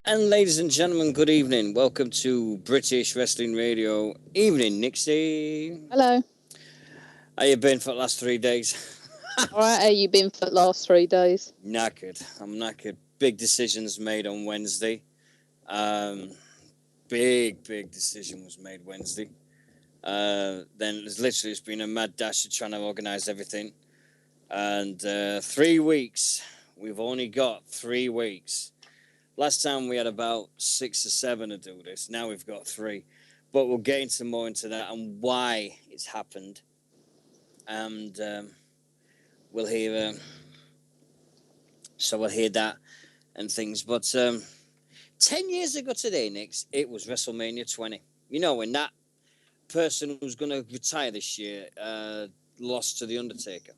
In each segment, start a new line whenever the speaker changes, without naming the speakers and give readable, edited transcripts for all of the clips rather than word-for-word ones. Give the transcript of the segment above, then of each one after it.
And ladies and gentlemen, good evening. Welcome to British Wrestling Radio. Evening, Nixy.
Hello.
How you been for the last 3 days?
All right, how you been for the last 3 days?
Knackered. I'm knackered. Big decisions made on Wednesday. Big decision was made Wednesday. Then it's been a mad dash of trying to organise everything. And 3 weeks. We've only got 3 weeks. Last time we had about 6 or 7 to do this. Now we've got 3. But we'll get more into that and why it's happened. And we'll hear that and things. But 10 years ago today, Nix, it was WrestleMania 20. You know, when that person who's going to retire this year lost to The Undertaker.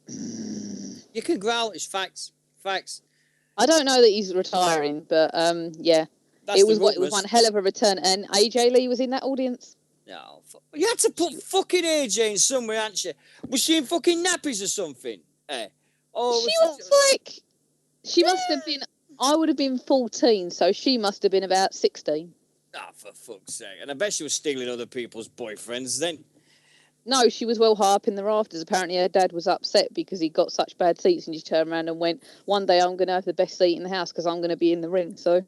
You can growl, it's facts.
I don't know that he's retiring, but yeah. It was one hell of a return. And AJ Lee was in that audience.
No, you had to put fucking AJ in somewhere, hadn't you? Was she in fucking nappies or something?
She must have been, I would have been 14, so she must have been about 16.
Ah, for fuck's sake. And I bet she was stealing other people's boyfriends then.
No, she was well high up in the rafters. Apparently her dad was upset because he got such bad seats and she turned around and went, one day I'm going to have the best seat in the house because I'm going to be in the ring. And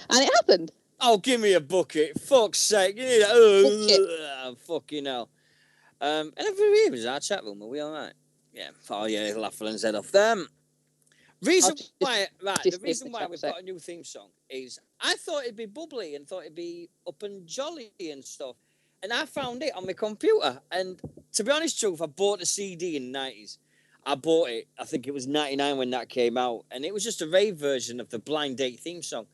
it happened.
Oh, give me a bucket. Fuck's sake. Fucking hell. And everybody was our chat room. Are we all right? Yeah. Oh, yeah, laughing his head off. The reason why we've got a new theme song is I thought it'd be bubbly and thought it'd be up and jolly and stuff. And I found it on my computer. And to be honest, truth, I bought a CD in the 90s. I bought it, I think it was 99 when that came out. And it was just a rave version of the Blind Date theme song.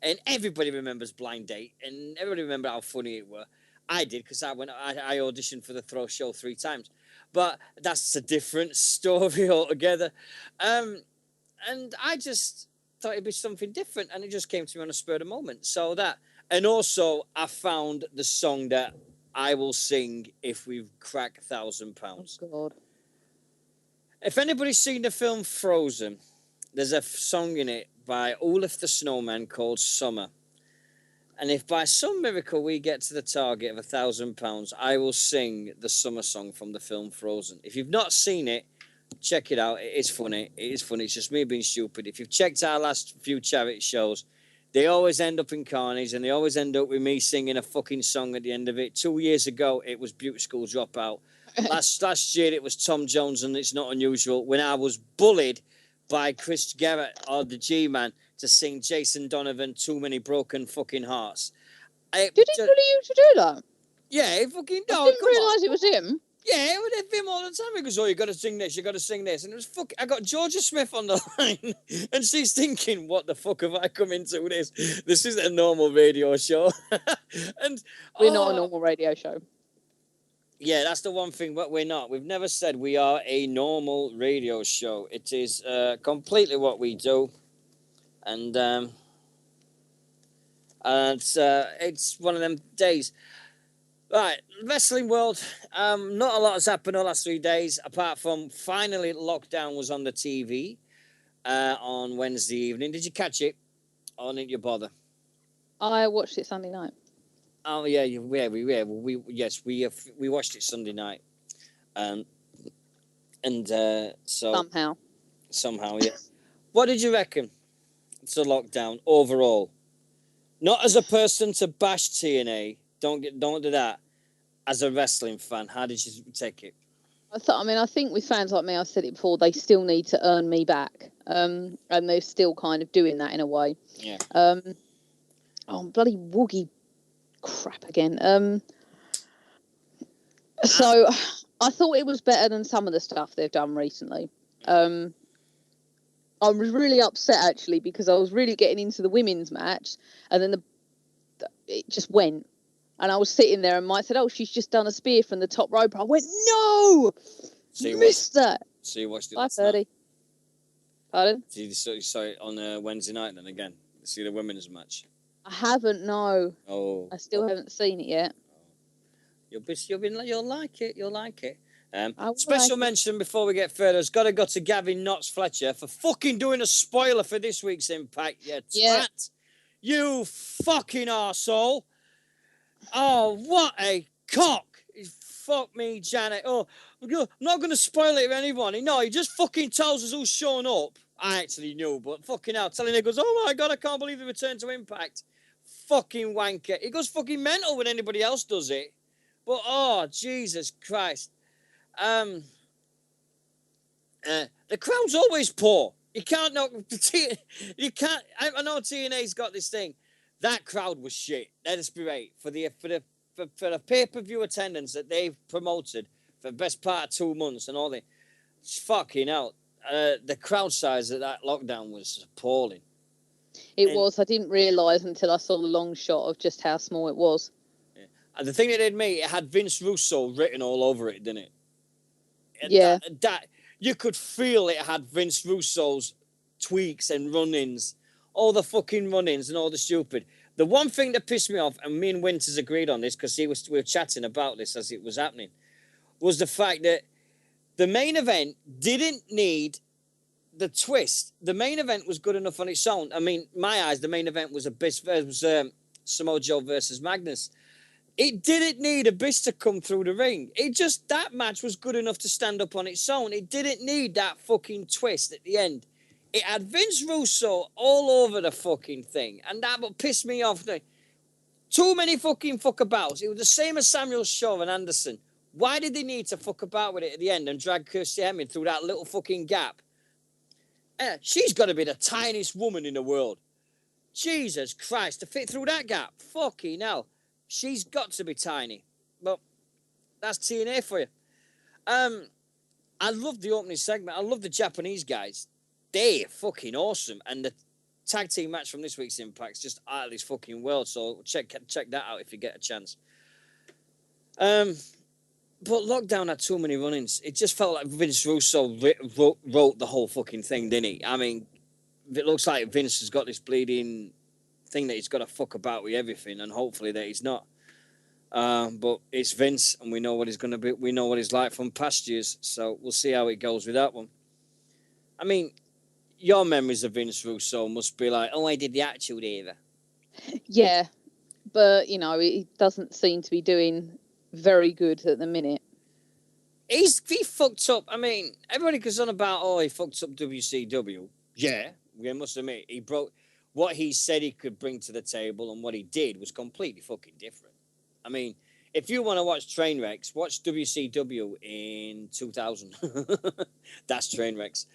And everybody remembers Blind Date. And everybody remember how funny it were. I did, because I auditioned for the Throw Show 3 times. But that's a different story altogether. And I just thought it'd be something different. And it just came to me on a spur of the moment. So that. And also, I found the song that I will sing if we crack £1,000.
Oh, God.
If anybody's seen the film Frozen, there's a song in it by Olaf the Snowman called Summer. And if by some miracle we get to the target of £1,000, I will sing the summer song from the film Frozen. If you've not seen it, check it out. It is funny. It's just me being stupid. If you've checked our last few charity shows, they always end up in carnage, and they always end up with me singing a fucking song at the end of it. 2 years ago, it was Beauty School Dropout. Last year, it was Tom Jones, and It's Not Unusual, when I was bullied by Chris Garrett, or the G-Man, to sing Jason Donovan, Too Many Broken Fucking Hearts.
Did he bully you to do that?
Yeah, he fucking...
I didn't realise it was him.
Yeah, it would him all the time. He goes, oh, you got to sing this, you got to sing this. And it was fucking... I got Georgia Smith on the line, and she's thinking, what the fuck have I come into this? This isn't a normal radio show. And
we're not a normal radio show.
Yeah, that's the one thing, but we're not. We've never said we are a normal radio show. It is completely what we do. And it's one of them days. Right, wrestling world, not a lot has happened the last 3 days, apart from finally lockdown was on the TV on Wednesday evening. Did you catch it, or didn't you bother?
I watched it Sunday night.
Oh, yeah, we watched it Sunday night. So... Somehow, yeah. What did you reckon to lockdown overall? Not as a person to bash TNA. Don't do that. As a wrestling fan, how did you take it?
I think with fans like me, I've said it before, they still need to earn me back. And they're still kind of doing that in a way.
Yeah.
Bloody woogie crap again. So I thought it was better than some of the stuff they've done recently. I was really upset, actually, because I was really getting into the women's match, and then it just went. And I was sitting there, and Mike said, oh, she's just done a spear from the top rope. I went, no! Missed that.
So you watched it
5:30. Pardon?
So you saw it on Wednesday night then again? See the women's match?
I haven't, no.
Oh.
I still haven't seen it yet.
You'll like it. Special mention before we get further. Has got to go to Gavin Knox Fletcher for fucking doing a spoiler for this week's Impact. Yeah, twat. You fucking arsehole. Oh, what a cock. Fuck me, Janet. Oh, I'm not going to spoil it for anyone. No, he just fucking tells us who's showing up. I actually knew, but fucking hell, telling it goes, oh my God, I can't believe the return to Impact. Fucking wanker. It goes fucking mental when anybody else does it. But, oh, Jesus Christ. The crowd's always poor. You can't knock you can't. I know TNA's got this thing. That crowd was shit. Let's be right for the pay-per-view attendance that they've promoted for the best part of 2 months and all that. It's fucking out. The crowd size at that lockdown was appalling.
It was. I didn't realise until I saw the long shot of just how small it was.
Yeah. And the thing that did me, it had Vince Russo written all over it, didn't it? And
yeah.
That you could feel it had Vince Russo's tweaks and run-ins, all the fucking run-ins and all the stupid. The one thing that pissed me off, and me and Winters agreed on this because we were chatting about this as it was happening, was the fact that the main event didn't need the twist. The main event was good enough on its own. I mean, my eyes, the main event was Samoa Joe versus Magnus. It didn't need Abyss to come through the ring. That match was good enough to stand up on its own. It didn't need that fucking twist at the end. It had Vince Russo all over the fucking thing. And that what pissed me off. Too many fucking fuckabouts. It was the same as Samuel Shaw and Anderson. Why did they need to fuck about with it at the end and drag Kirsty Hemming through that little fucking gap? She's got to be the tiniest woman in the world. Jesus Christ, to fit through that gap. Fucking hell. She's got to be tiny. Well, that's TNA for you. I love the opening segment. I love the Japanese guys. They're fucking awesome. And the tag team match from this week's Impact's just out of this fucking world. So check that out if you get a chance. But Lockdown had too many run-ins. It just felt like Vince Russo wrote the whole fucking thing, didn't he? I mean, it looks like Vince has got this bleeding thing that he's got to fuck about with everything, and hopefully that he's not. But it's Vince, and we know what he's going to be. We know what he's like from past years, so we'll see how it goes with that one. I mean, your memories of Vince Russo must be like, oh, I did the Attitude Era.
Yeah, but, he doesn't seem to be doing very good at the minute.
He fucked up. I mean, everybody goes on about, oh, he fucked up WCW. Yeah, we must admit, he broke... What he said he could bring to the table and what he did was completely fucking different. I mean, if you want to watch Trainwrecks, watch WCW in 2000. That's Trainwrecks.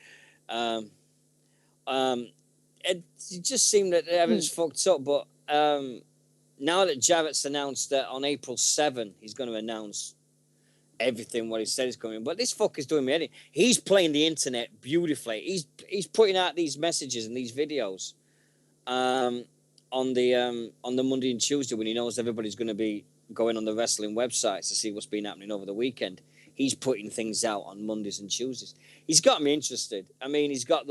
It just seemed that everything's fucked up. But now that Jarrett's announced that on April 7, he's going to announce everything what he said is coming. But this fuck is doing me anything. He's playing the internet beautifully. He's putting out these messages and these videos. On the Monday and Tuesday when he knows everybody's going to be going on the wrestling websites to see what's been happening over the weekend, he's putting things out on Mondays and Tuesdays. He's got me interested. I mean, he's got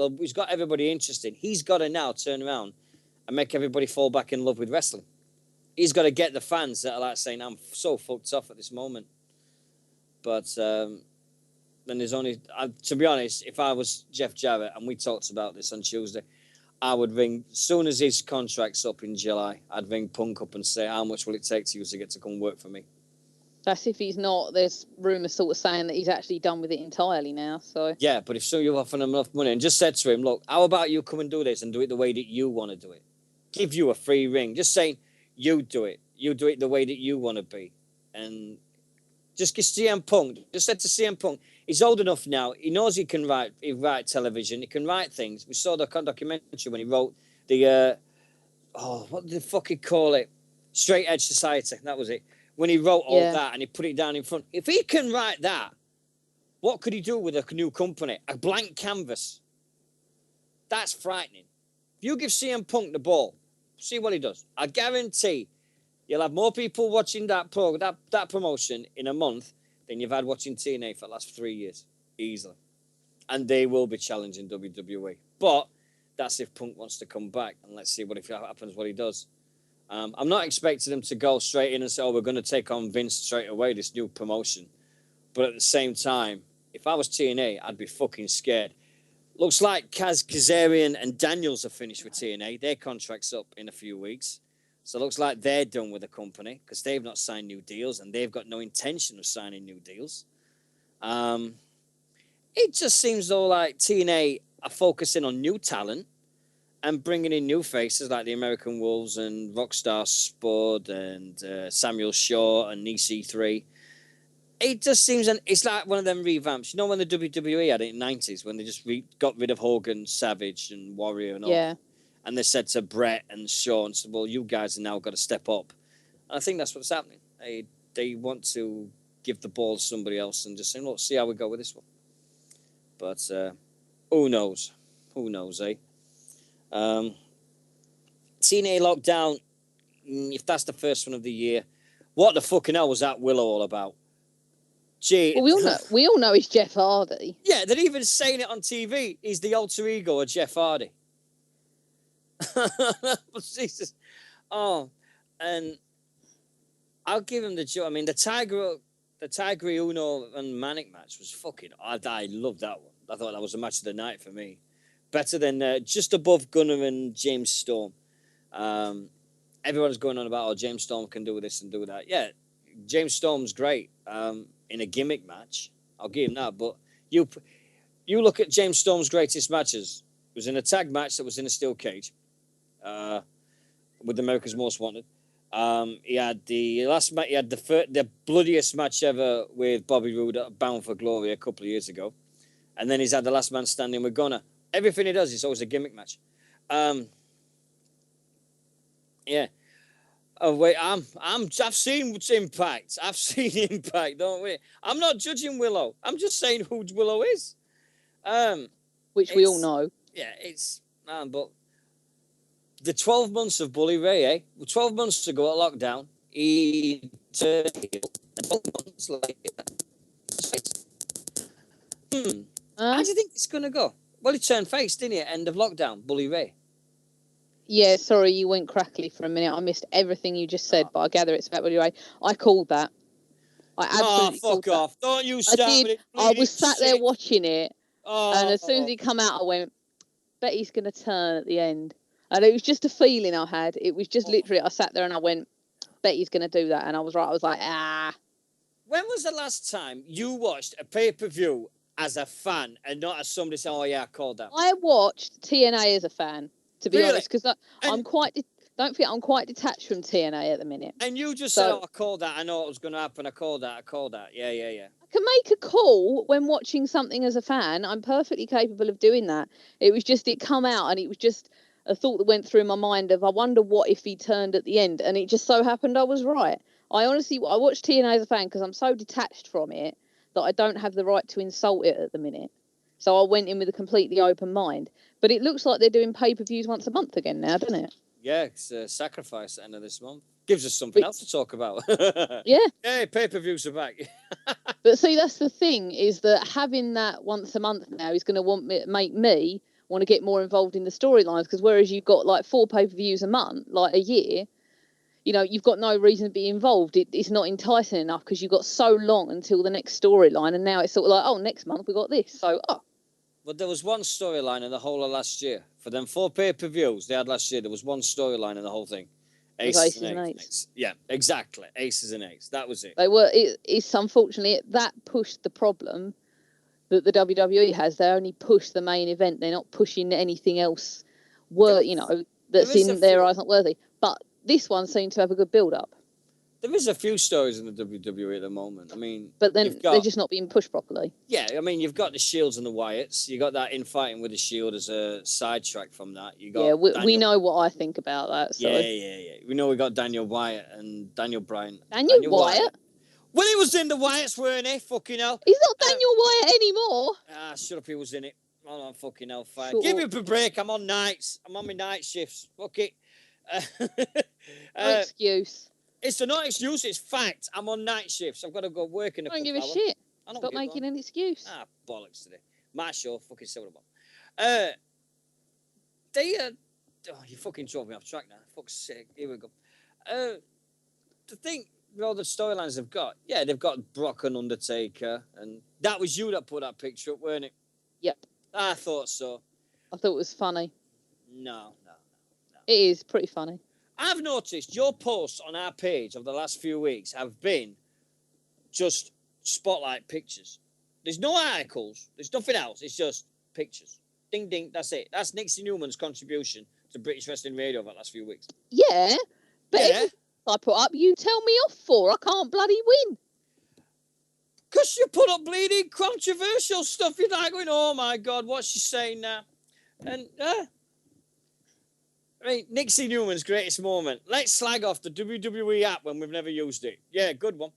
everybody interested. He's got to now turn around and make everybody fall back in love with wrestling. He's got to get the fans that are like saying, I'm so fucked off at this moment. But then there's only, to be honest, if I was Jeff Jarrett, and we talked about this on Tuesday, I would ring, as soon as his contract's up in July, I'd ring Punk up and say, how much will it take to you to get to come work for me?
That's if he's not. There's rumours sort of saying that he's actually done with it entirely now. So
yeah, but if you offer him enough money and just said to him, look, how about you come and do this and do it the way that you want to do it? Give you a free ring. Just saying, you do it. You do it the way that you want to be. And just get CM Punk. Just said to CM Punk, he's old enough now. He knows he can write television. He can write things. We saw the documentary when he wrote the, what did the fuck he call it? Straight Edge Society. That was it. When he wrote all that and he put it down in front. If he can write that, what could he do with a new company? A blank canvas. That's frightening. If you give CM Punk the ball, see what he does. I guarantee you'll have more people watching that promotion in a month than you've had watching TNA for the last 3 years. Easily. And they will be challenging WWE. But that's if Punk wants to come back. And let's see what happens, what he does. I'm not expecting them to go straight in and say, oh, we're going to take on Vince straight away, this new promotion. But at the same time, if I was TNA, I'd be fucking scared. Looks like Kazarian and Daniels are finished with TNA. Their contract's up in a few weeks. So it looks like they're done with the company because they've not signed new deals and they've got no intention of signing new deals. It just seems though like TNA are focusing on new talent and bringing in new faces like the American Wolves and Rockstar Spud and Samuel Shaw and EC3. It just seems, it's like one of them revamps. You know when the WWE had it in the 90s, when they just got rid of Hogan, Savage, and Warrior and all.
Yeah.
And they said to Brett and Shaw, and said, well, you guys have now got to step up. And I think that's what's happening. They want to give the ball to somebody else and just say, look, see how we go with this one. But who knows? Who knows, eh? TNA Lockdown, if that's the first one of the year, what the fucking hell was that Willow all about? Gee,
well, we all know he's Jeff Hardy.
Yeah, they're even saying it on TV. He's the alter ego of Jeff Hardy. Jesus. Oh, and I'll give him the joke. I mean, the Tiger Uno and Manic match was fucking. I loved that one. I thought that was the match of the night for me. Better than just above Gunner and James Storm. Everyone's going on about James Storm can do this and do that. Yeah, James Storm's great in a gimmick match. I'll give him that. But you look at James Storm's greatest matches. It was in a tag match that was in a steel cage with America's Most Wanted. He had the last match. He had the bloodiest match ever with Bobby Roode at Bound for Glory a couple of years ago, and then he's had the Last Man Standing with Gunner. Everything he does is always a gimmick match. Yeah. Oh wait, I've seen Impact. I've seen Impact. Don't wait. I'm not judging Willow. I'm just saying who Willow is.
Which we all know.
Yeah, it's but the 12 months of Bully Ray, eh? 12 months ago at lockdown, he turned heel. 12 months later. How do you think it's gonna go? Well, he turned face, didn't he? At end of lockdown, Bully Ray.
Yeah, sorry, you went crackly for a minute. I missed everything you just said, but I gather it's about Bully Ray. I called that. I absolutely
fuck off!
That.
Don't you start with it.
I was sat there watching it, and as soon as
he
he come out, I went, bet he's going to turn at the end. And it was just a feeling I had. It was just literally, I sat there and I went, bet he's going to do that. And I was right. I was like,
When was the last time you watched a pay-per-view as a fan and not as somebody saying, oh, yeah, I called that?
I watched TNA as a fan, to be honest, because I'm quite... Don't forget, I'm quite detached from TNA at the minute.
And you just said, I called that. I know it was going to happen. I called that. Yeah.
I can make a call when watching something as a fan. I'm perfectly capable of doing that. It was just, it come out and it was just a thought that went through my mind of, I wonder what if he turned at the end. And it just so happened I was right. I watched TNA as a fan because I'm so detached from it that I don't have the right to insult it at the minute. So I went in with a completely open mind. But it looks like they're doing pay-per-views once a month again now, doesn't it?
Yeah, it's a sacrifice at the end of this month. Gives us something else to talk about.
Yeah.
Hey, pay-per-views are back.
But see, that's the thing, is that having that once a month now is going to make me want to get more involved in the storylines, because whereas you've got like 4 pay-per-views a month, like a year, you know, you've got no reason to be involved. It's not enticing enough because you've got so long until the next storyline, and now it's sort of like, oh, next month we got this. So,
But there was one storyline in the whole of last year. For them 4 pay-per-views they had last year, there was one storyline in the whole thing. Aces and eights. Yeah, exactly. Aces and eights. That was it.
It's unfortunately, that pushed the problem that the WWE has. They only push the main event. They're not pushing anything else, that's in their eyes not worthy. But this one seemed to have a good build-up.
There is a few stories in the WWE at the moment. I mean,
but then they're just not being pushed properly.
Yeah, I mean, you've got the Shields and the Wyatts. You got that infighting with the Shield as a sidetrack from that. You got
we know what I think about that. So.
Yeah. We know we got Daniel Wyatt and Daniel Bryan.
Daniel Wyatt?
Well, he was in the Wyatts, weren't he? Fucking hell.
He's not Daniel Wyatt anymore.
Shut up, he was in it. I'm on fucking hellfire. Give me a break. I'm on nights. I'm on my night shifts. Fuck it.
No excuse.
It's not an excuse, it's fact. I'm on night shifts. I've got to go work in a couple
hours. I don't give a shit. Stop making an excuse.
Bollocks today. My show, fucking silver bomb. You fucking drove me off track now. Fuck's sake. Here we go. The thing with all the storylines they've got Brock and Undertaker, and that was you that put that picture up, weren't it?
Yep.
I thought so.
I thought it was funny.
No.
It is pretty funny.
I've noticed your posts on our page of the last few weeks have been just spotlight pictures. There's no articles. There's nothing else. It's just pictures. Ding, ding. That's it. That's Nixy Newman's contribution to British Wrestling Radio over the last few weeks.
Yeah, but everything I put up, you tell me off for. I can't bloody win.
Because you put up bleeding controversial stuff. You're like going, oh my God, what's she saying now? And, I mean, Nixy Newman's greatest moment. Let's slag off the WWE app when we've never used it. Yeah, good one.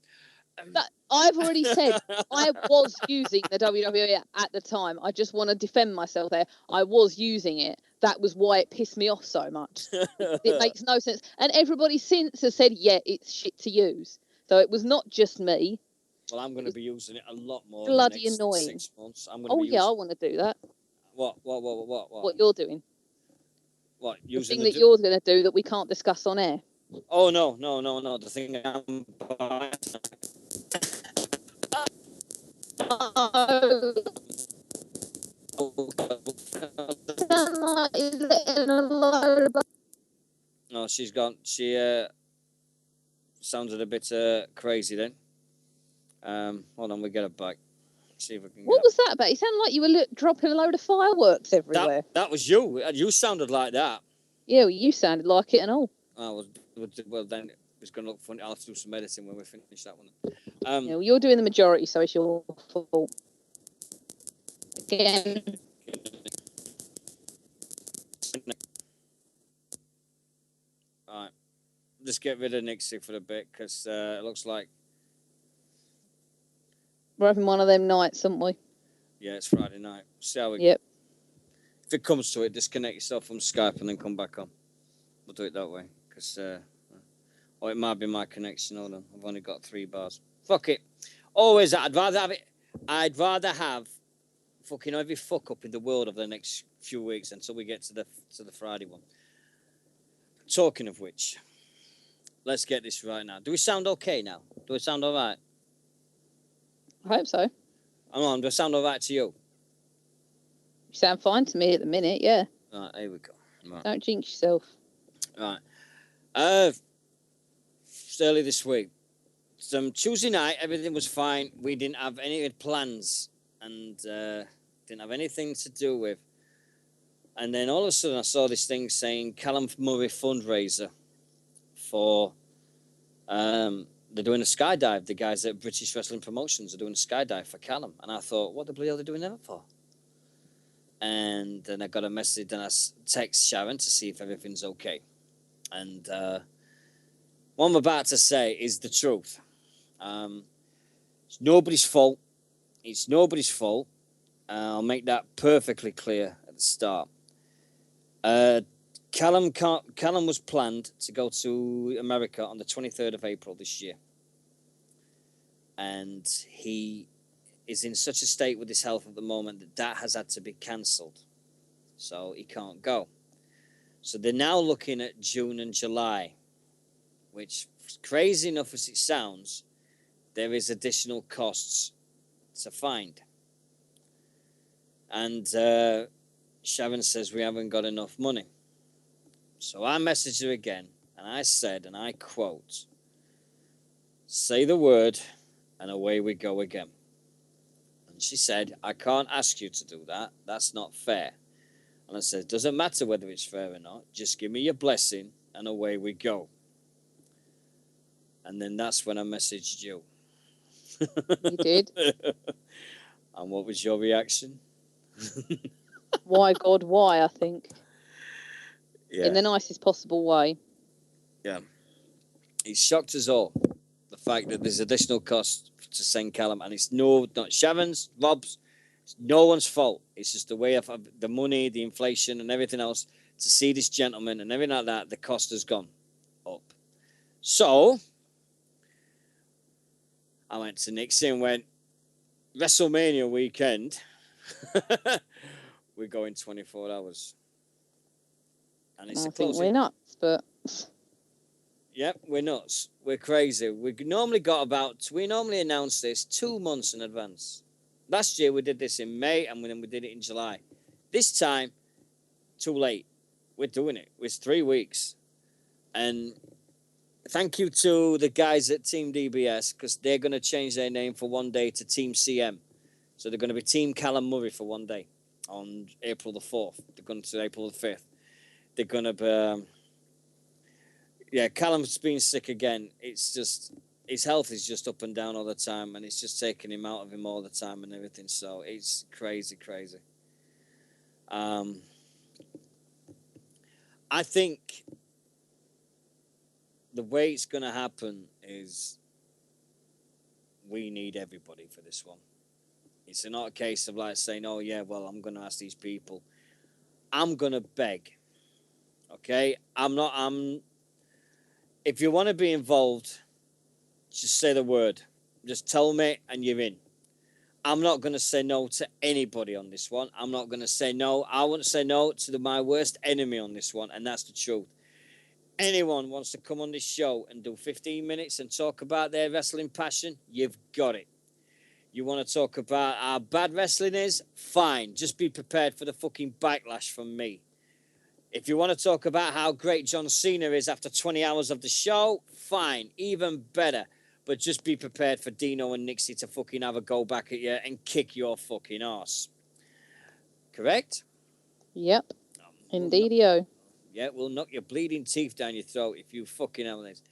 But I've already said I was using the WWE at the time. I just want to defend myself there. I was using it. That was why it pissed me off so much. It makes no sense. And everybody since has said, yeah, it's shit to use. So it was not just me.
Well, I'm going to be using it a lot more.
Bloody
in the next
annoying.
6 months. I'm going to
I want to do that.
What?
What you're doing.
What?
The thing that you're going to do that we can't discuss on air.
Oh, no. The thing I'm buying. No, she's gone. She sounded a bit crazy then. Hold on, we get her back. See if we can.
What was that about? It sounded like you were dropping a load of fireworks everywhere.
That was you. You sounded like that.
Yeah, well, you sounded like it and all.
Oh, well then it's going to look funny. I'll have to do some editing when we finish that one.
Yeah, well, you're doing the majority, so it's your fault. Again.
All right. Just get rid of Nixie for a bit because it looks like.
We're having one of them nights, aren't we?
Yeah, it's Friday night. See how we.
Yep.
If it comes to it, disconnect yourself from Skype and then come back on. We'll do it that way because. Or it might be my connection. Hold on, I've only got 3 bars. Fuck it. Always, I'd rather have it. I'd rather have fucking every fuck up in the world over the next few weeks until we get to the Friday one. Talking of which, let's get this right now. Do we sound okay now? Do we sound all right?
I hope so.
I'm on. Do I sound all right to you?
You sound fine to me at the minute, yeah.
All right, here we go. Right.
Don't jinx yourself.
All right. Early this week. Tuesday night, everything was fine. We didn't have any plans and didn't have anything to do with. And then all of a sudden, I saw this thing saying Callum Murray fundraiser for. They're doing a skydive. The guys at British Wrestling Promotions are doing a skydive for Callum. And I thought, what the bloody hell are they doing that for? And then I got a message and I text Sharon to see if everything's okay. And what I'm about to say is the truth. It's nobody's fault. It's nobody's fault. I'll make that perfectly clear at the start. Callum was planned to go to America on the 23rd of April this year. And he is in such a state with his health at the moment that has had to be cancelled. So he can't go. So they're now looking at June and July, which, crazy enough as it sounds, there is additional costs to find. And Sharon says we haven't got enough money. So I messaged her again, and I said, and I quote, say the word, and away we go again. And she said, I can't ask you to do that. That's not fair. And I said, doesn't matter whether it's fair or not. Just give me your blessing, and away we go. And then that's when I messaged you.
You did?
And what was your reaction?
Why, God, why, I think.
Yeah.
In the nicest possible way.
Yeah. It shocked us all. The fact that there's additional costs to send Callum, and it's not Sharon's, Rob's, it's no one's fault. It's just the way of the money, the inflation, and everything else to see this gentleman and everything like that. The cost has gone up. So I went to Nixy and went, WrestleMania weekend. We're going 24 hours. And it's
I think we're nuts, but...
Yep, we're nuts. We're crazy. We normally announce this 2 months in advance. Last year we did this in May, and then we did it in July. This time, too late. We're doing it. It's 3 weeks. And thank you to the guys at Team DBS, because they're going to change their name for one day to Team CM. So they're going to be Team Callum Murray for one day on April the 4th. They're going to April the 5th. They're going to be... Callum's been sick again. It's just... His health is just up and down all the time, and it's just taking him out of him all the time and everything. So it's crazy. I think the way it's going to happen is we need everybody for this one. It's not a case of like saying, oh, yeah, well, I'm going to ask these people. I'm going to beg. Okay? If you want to be involved, just say the word. Just tell me and you're in. I'm not going to say no to anybody on this one. I'm not going to say no. I won't say no to my worst enemy on this one, and that's the truth. Anyone wants to come on this show and do 15 minutes and talk about their wrestling passion, you've got it. You want to talk about how bad wrestling is? Fine. Just be prepared for the fucking backlash from me. If you want to talk about how great John Cena is after 20 hours of the show, fine. Even better. But just be prepared for Deano and Nixy to fucking have a go back at you and kick your fucking ass. Correct?
Yep. Indeedio.
Yeah, we'll knock your bleeding teeth down your throat if you fucking have this.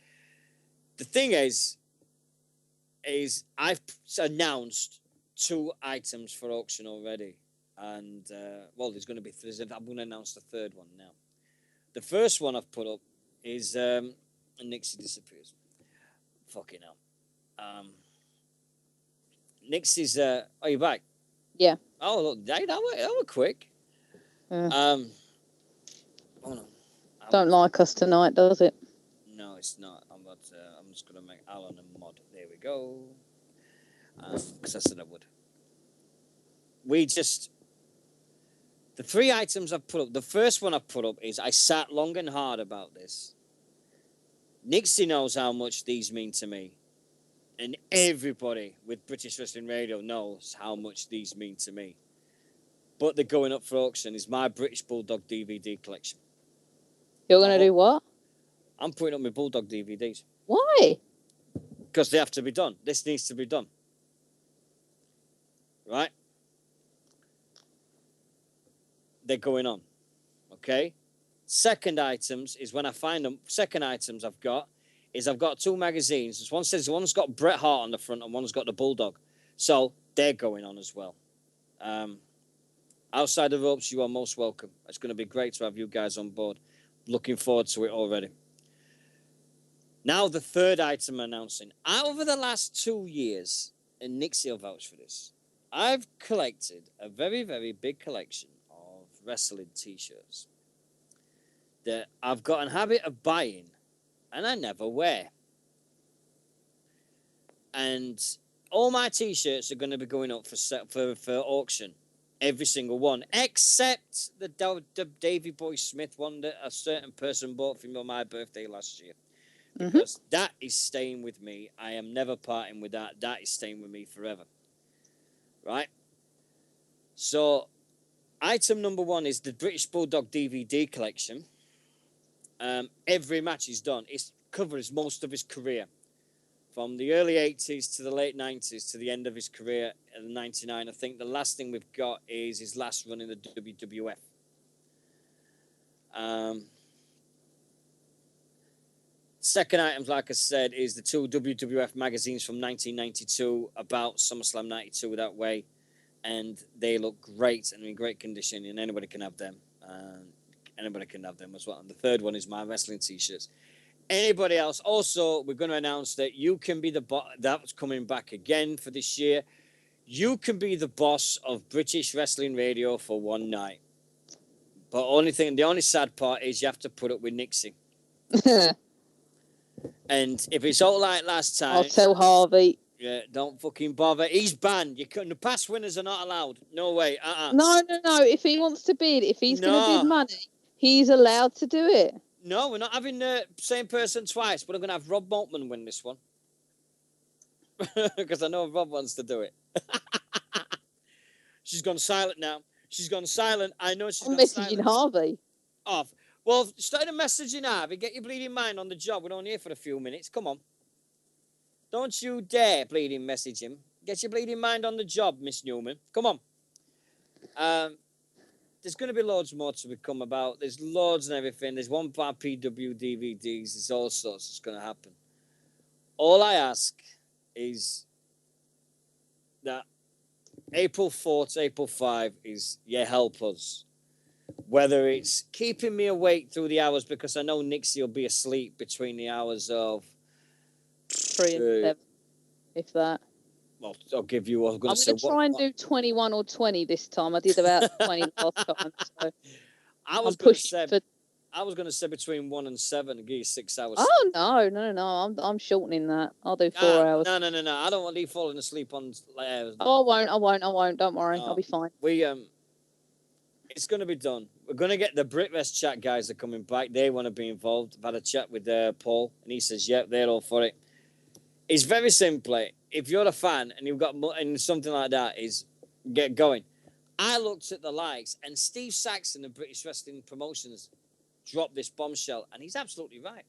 The thing is I've announced 2 items for auction already. And, there's going to be... I'm going to announce the third one now. The first one I've put up is... and Nixy disappears. Fucking hell. Nixy's... are you back?
Yeah.
Oh, look, that were quick.
Yeah.
Oh, no.
Don't like us tonight, does it?
No, it's not. I'm just going to make Alan a mod. There we go. Because I said I would. The 3 items I've put up. The first one I've put up is I sat long and hard about this. Nixy knows how much these mean to me. And everybody with British Wrestling Radio knows how much these mean to me. But they're going up for auction. Is my British Bulldog DVD collection.
You're going to do what?
I'm putting up my Bulldog DVDs.
Why?
Because they have to be done. This needs to be done. Right? They're going on. Okay? Second items is when I find them. Second items I've got 2 magazines. One's got Bret Hart on the front and one's got the Bulldog. So they're going on as well. Outside the ropes, you are most welcome. It's going to be great to have you guys on board. Looking forward to it already. Now the third item announcing. Over the last 2 years, and Nixy will vouch for this, I've collected a very, very big collection of wrestling T-shirts that I've got a habit of buying and I never wear. And all my T-shirts are going to be going up for auction. Every single one, except the Davey Boy Smith one that a certain person bought for me on my birthday last year. Because that is staying with me. I am never parting with that. That is staying with me forever. Right? So, item number 1 is the British Bulldog DVD collection. Every match he's done. It covers most of his career. From the early 80s to the late 90s to the end of his career in 99. I think the last thing we've got is his last run in the WWF. Second item, like I said, is the 2 WWF magazines from 1992 about SummerSlam 92 that way. And they look great and in great condition, and anybody can have them. Anybody can have them as well. And the third one is my wrestling T-shirts. Anybody else? Also, we're going to announce that you can be that's coming back again for this year. You can be the boss of British Wrestling Radio for one night. But the only sad part is you have to put up with Nixy. And if it's all like last time,
I'll tell Harvey.
Yeah, don't fucking bother. He's banned. The past winners are not allowed. No way.
No. If he wants to bid, if he's going to bid money, he's allowed to do it.
No, we're not having the same person twice, but I'm going to have Rob Maltman win this one. Because I know Rob wants to do it. She's gone silent now. She's gone silent. I know she's
I'm
gone
messaging
silent.
Harvey.
Off. Well, started messaging Harvey. Get your bleeding mind on the job. We're only here for a few minutes. Come on. Don't you dare bleeding message him. Get your bleeding mind on the job, Miss Newman. Come on. There's going to be loads more to become about. There's loads and everything. There's one bar PW DVDs. There's all sorts that's going to happen. All I ask is that April 4 to April 5 is you help us. Whether it's keeping me awake through the hours, because I know Nixy will be asleep between the hours of
3 and 7, if that.
Well, I'll give you. I'm going
to try and do 21 or 20 this time. I did about 20 last time. So
I was going to say between 1 and 7 and give you 6 hours.
Oh no! I'm shortening that. I'll do 4 hours.
No! I don't want you falling asleep on.
Oh, I won't. Don't worry. I'll be fine.
It's going to be done. We're going to get the BritRest chat guys are coming back. They want to be involved. I've had a chat with Paul, and he says, "Yep, they're all for it." It's very simply, if you're a fan and you've got and something like that, is get going. I looked at the likes, and Steve Saxon of British Wrestling Promotions dropped this bombshell, and he's absolutely right.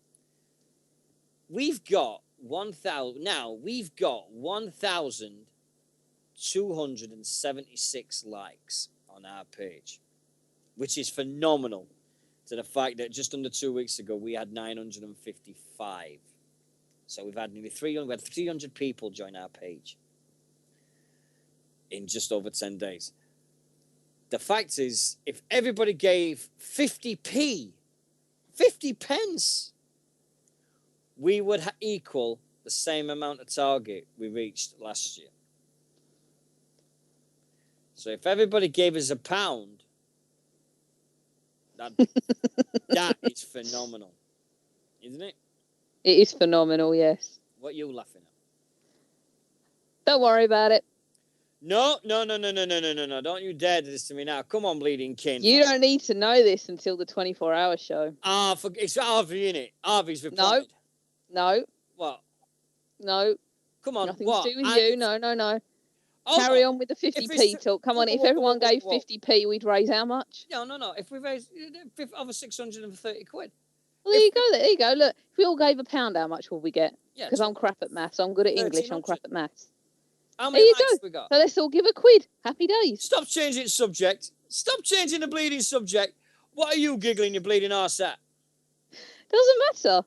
We've got 1,000 now. We've got 1,276 likes on our page, which is phenomenal. To the fact that just under 2 weeks ago we had 955. So we've had nearly 300. We had 300 people join our page in just over 10 days. The fact is, if everybody gave 50p, 50 pence, we would equal the same amount of target we reached last year. So if everybody gave us £1, that is phenomenal, isn't it?
It is phenomenal, yes.
What are you laughing at?
Don't worry about it.
No. Don't you dare do this to me now. Come on, Bleeding King.
You don't need to know this until the 24-hour show.
It's Harvey, innit? Harvey's replied.
No.
What?
No.
Come on,
Nothing
what?
to do with you. No. Carry on with the 50p talk. Come on, if everyone gave 50p, we'd raise how much?
No. If we raised over 630 quid.
Well, there you go. Look, if we all gave £1, how much will we get? Because I'm crap at maths. I'm good at English. I'm crap at maths.
How many likes we got?
So let's all give a quid. Happy days.
Stop changing the subject. Stop changing the bleeding subject. What are you giggling your bleeding arse at?
Doesn't matter.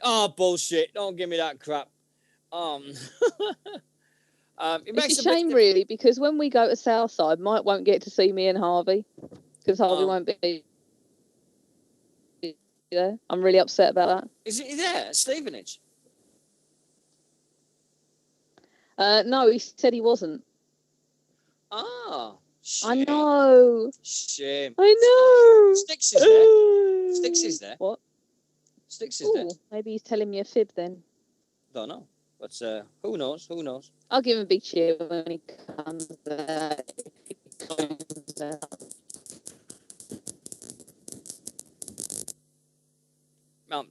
Oh, bullshit. Don't give me that crap.
It's a shame, really, because when we go to Southside, Mike won't get to see me and Harvey. Because Harvey won't be there. I'm really upset about that.
Is he there at Stevenage?
No, he said he wasn't.
Oh, shit.
I know.
Shame.
I know.
Sticks is there. Sticks is there.
What?
Sticks is there.
Maybe he's telling me a fib then.
Don't know. But who knows? Who knows?
I'll give him a big cheer when he comes out.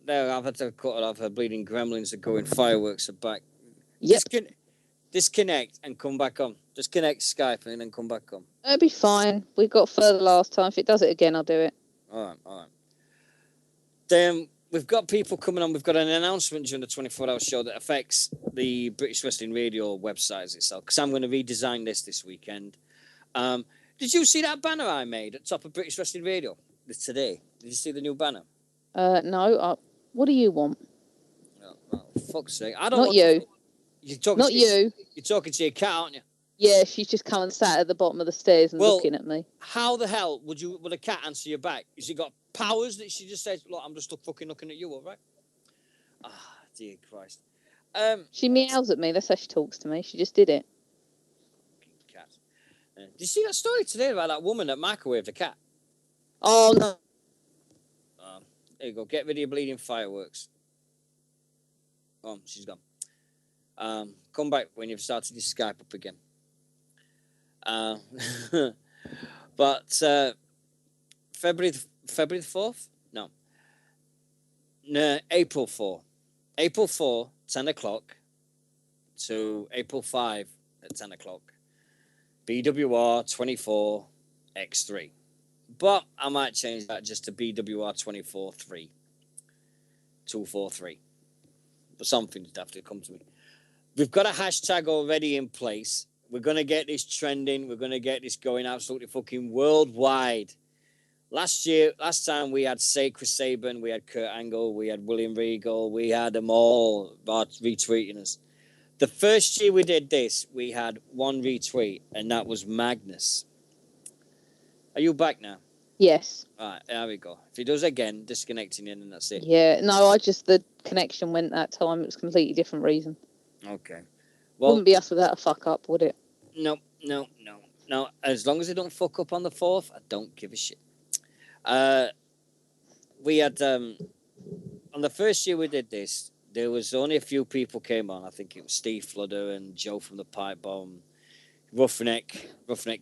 There, I've had to cut it off. Her bleeding gremlins are going. Fireworks are back.
Yep.
Disconnect and come back on. Disconnect Skype and then come back on.
It'll be fine. We got further last time. If it does it again, I'll do it.
All right. Then we've got people coming on. We've got an announcement during the 24-hour show that affects the British Wrestling Radio website itself, because I'm going to redesign this weekend. Did you see that banner I made at top of British Wrestling Radio today? Did you see the new banner?
No. What do you want?
Oh, fuck's sake. I don't
Not
want
you.
You're talking
Not you.
You're talking to your cat, aren't you?
Yeah, she's just come and sat at the bottom of the stairs and looking at me.
How the hell would a cat answer you back? Has she got powers that she just says, look, I'm just fucking looking at you, all right? Ah, dear Christ.
She meows at me. That's how she talks to me. She just did it.
Cat. Did you see that story today about that woman that microwaved a cat?
Oh, no.
There you go. Get rid of your bleeding fireworks. Oh, she's gone. Come back when you've started your Skype up again. But February the 4th? No, April 4. April 4, 10 o'clock to April 5 at 10 o'clock. BWR 24 X3. But I might change that just to BWR 243. But something's have to come to me. We've got a hashtag already in place. We're going to get this trending. We're going to get this going absolutely fucking worldwide. Last time we had Sacred Saban, we had Kurt Angle, we had William Regal, we had them all retweeting us. The first year we did this, we had one retweet, and that was Magnus. Are you back now?
Yes.
All right, there we go. If he does again, disconnecting in, and that's it.
Yeah, no, the connection went that time. It was a completely different reason.
Okay. Well,
wouldn't be us without a fuck up, would it?
No. As long as they don't fuck up on the 4th, I don't give a shit. We had on the first year we did this, there was only a few people came on. I think it was Steve Fludder and Joe from the Pipe Bomb. Roughneck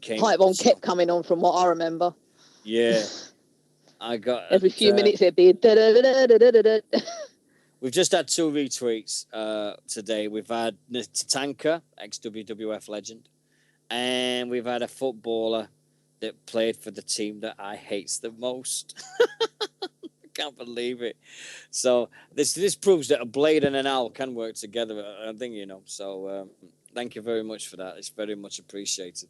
came.
Pipe Bomb kept coming on from what I remember.
Yeah, I got
every few minutes it'd be.
We've just had 2 retweets today. We've had Tatanka, ex-WWF legend, and we've had a footballer that played for the team that I hates the most. I can't believe it. So this proves that a blade and an owl can work together, I think, So thank you very much for that. It's very much appreciated.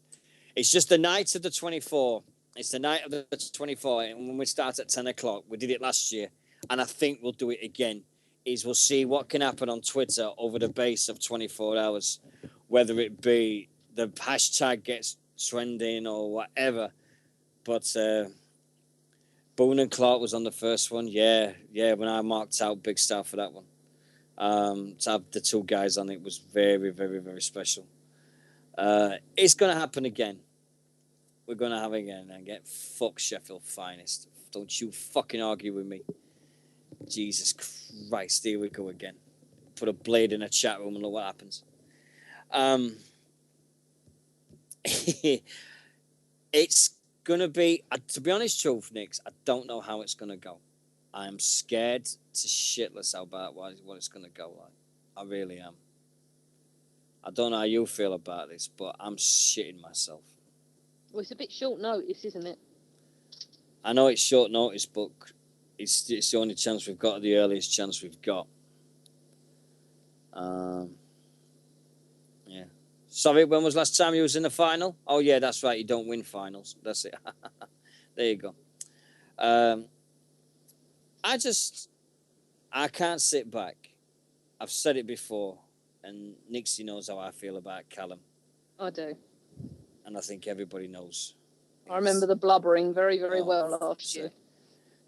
It's just the night of the 24. It's the night of the 24, and when we start at 10 o'clock, we did it last year, and I think we'll do it again. We'll see what can happen on Twitter over the base of 24 hours, whether it be the hashtag gets trending or whatever. But Boone and Clark was on the first one. Yeah, when I marked out Big Star for that one. To have the 2 guys on it was very, very, very special. It's going to happen again. We're going to have it again and get fuck Sheffield Finest. Don't you fucking argue with me. Jesus Christ, here we go again. Put a blade in a chat room and look what happens. It's going to be, to be honest, truth, Nix, I don't know how it's going to go. I'm scared to shitless about what it's going to go like. I really am. I don't know how you feel about this, but I'm shitting myself.
Well, it's a bit short notice, isn't it?
I know it's short notice, but it's the only chance we've got, the earliest chance we've got. Yeah. Sorry, when was last time you was in the final? Oh, yeah, that's right. You don't win finals. That's it. There you go. I can't sit back. I've said it before, and Nixie knows how I feel about Callum.
I do.
And I think everybody knows.
I remember the blubbering very, very well last year.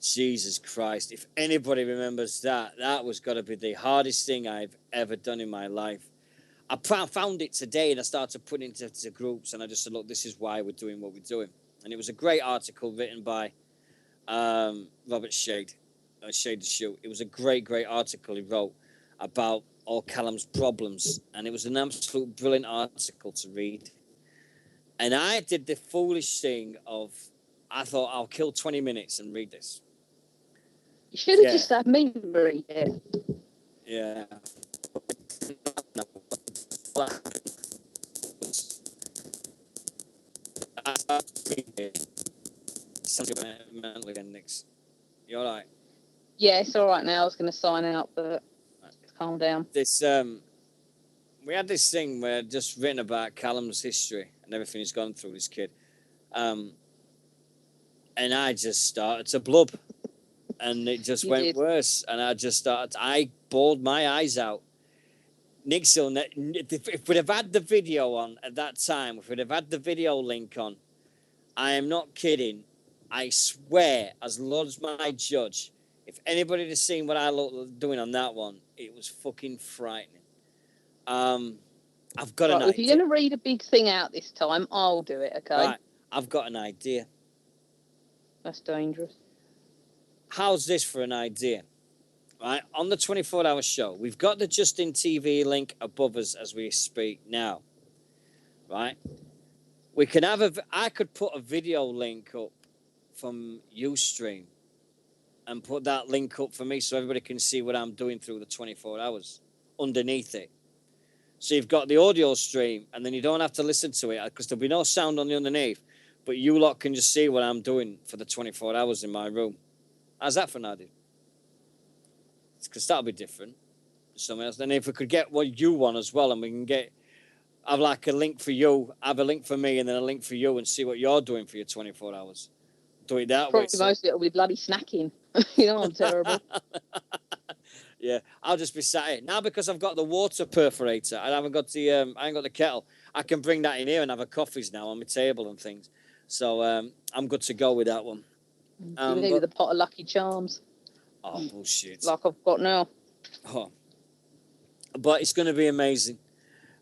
Jesus Christ. If anybody remembers that was got to be the hardest thing I've ever done in my life. I found it today, and I started putting it into groups, and I just said, look, this is why we're doing what we're doing. And it was a great article written by Robert Shade the Shoot. It was a great article he wrote about all Callum's problems, and it was an absolute brilliant article to read. And I did the foolish thing of, I thought, I'll kill 20 minutes and read this.
You should have just had me read it.
Yeah. You all right?
Yeah, it's all right now. I was going to sign out, but calm down.
We had this thing where just written about Callum's history and everything he's gone through, this kid. And I just started to blub. And it just went worse. And I bawled my eyes out. Nixon, if we'd have had the video on at that time, if we'd have had the video link on, I am not kidding. I swear, as Lord as my judge, if anybody had seen what I looked doing on that one, it was fucking frightening. I've got an idea.
If you're going to read a big thing out this time, I'll do it, okay?
Right, I've got an idea.
That's dangerous.
How's this for an idea? Right, on the 24-hour show, we've got the Justin TV link above us as we speak now. Right? We can I could put a video link up from Ustream and put that link up for me so everybody can see what I'm doing through the 24 hours underneath it. So you've got the audio stream, and then you don't have to listen to it because there'll be no sound on the underneath. but you lot can just see what I'm doing for the 24 hours in my room. How's that for Nadia? Because that'll be different. Something else. Then if we could get what you want as well, and we can have like a link for you, have a link for me, and then a link for you, and see what you're doing for your 24 hours. Do it that way.
Most of it will be bloody snacking. You know, I'm terrible.
Yeah, I'll just be sat here now because I've got the water perforator. I haven't got the I ain't got the kettle. I can bring that in here and have a coffees now on my table and things. So I'm good to go with that one.
With a pot of Lucky Charms.
Oh bullshit!
Like I've got now.
Oh, but it's going to be amazing.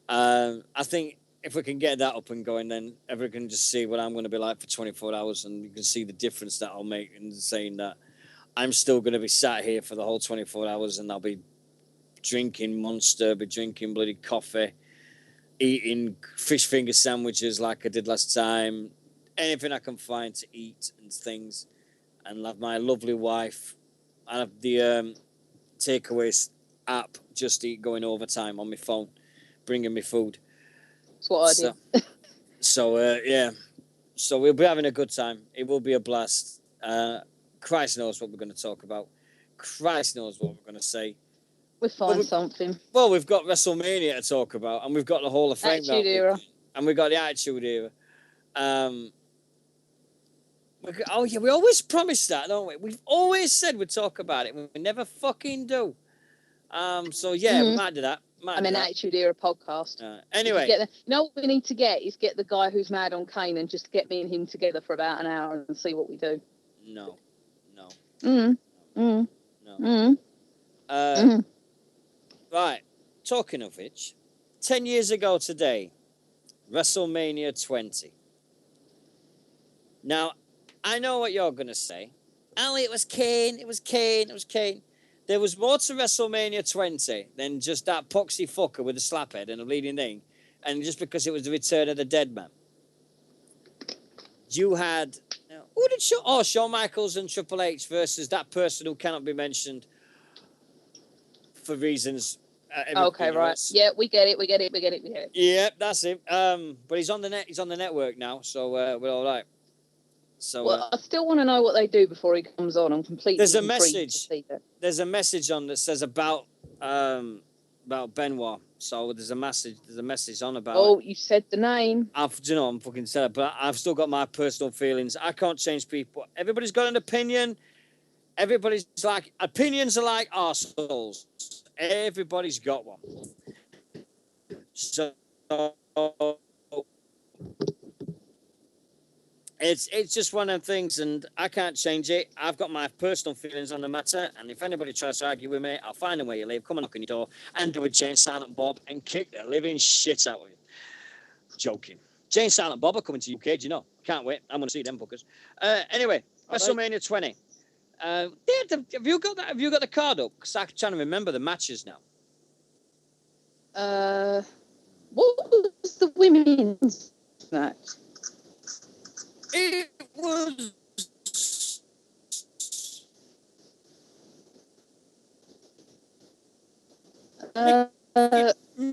I think if we can get that up and going, then everyone can just see what I'm going to be like for 24 hours, and you can see the difference that I'll make in saying that I'm still going to be sat here for the whole 24 hours, and I'll be drinking Monster, be drinking bloody coffee, eating fish finger sandwiches like I did last time, anything I can find to eat and things, and have my lovely wife. I have the takeaways app, Just Eat, going overtime on my phone, bringing me food.
That's what I do.
Yeah. So we'll be having a good time. It will be a blast. Christ knows what we're going to talk about. Christ knows what we're going to say.
We'll find something.
Well, we've got WrestleMania to talk about, and we've got the Hall of Fame.
Attitude Era.
And we've got the Attitude Era. We always promise that, don't we? We've always said we'd talk about it. We never fucking do. We might do that.
Attitude Era podcast.
Anyway.
You know what we need to get is get the guy who's mad on Kane and just get me and him together for about an hour and see what we do.
No. Right. Talking of which, 10 years ago today, WrestleMania 20. Now, I know what you're going to say. Ali, it was Kane. There was more to WrestleMania 20 than just that poxy fucker with a slap head and a bleeding thing, and just because it was the return of the dead man. You had... Who did Shawn Michaels and Triple H versus that person who cannot be mentioned for reasons...
okay, right. Else. Yeah, we get it.
Yeah, that's it. But he's on the network now, so we're all right. So,
I still want to know what they do before he comes on. I'm completely.
There's a message. There's a message on that says about Benoit. So there's a message on about.
Oh, you said the name.
I'm fucking sad, but I've still got my personal feelings. I can't change people. Everybody's got an opinion. Everybody's like opinions are like arseholes. Everybody's got one. So. It's just one of them things, and I can't change it. I've got my personal feelings on the matter, and if anybody tries to argue with me, I'll find them where you live, come and knock on your door, and do a Jane Silent Bob and kick the living shit out of you. Joking. Jane Silent Bob are coming to UK, do you know? Can't wait. I'm going to see them fuckers. Anyway, WrestleMania 20. Have you got that? Have you got the card up? Because I'm trying to remember the matches now.
What was the women's match?
It was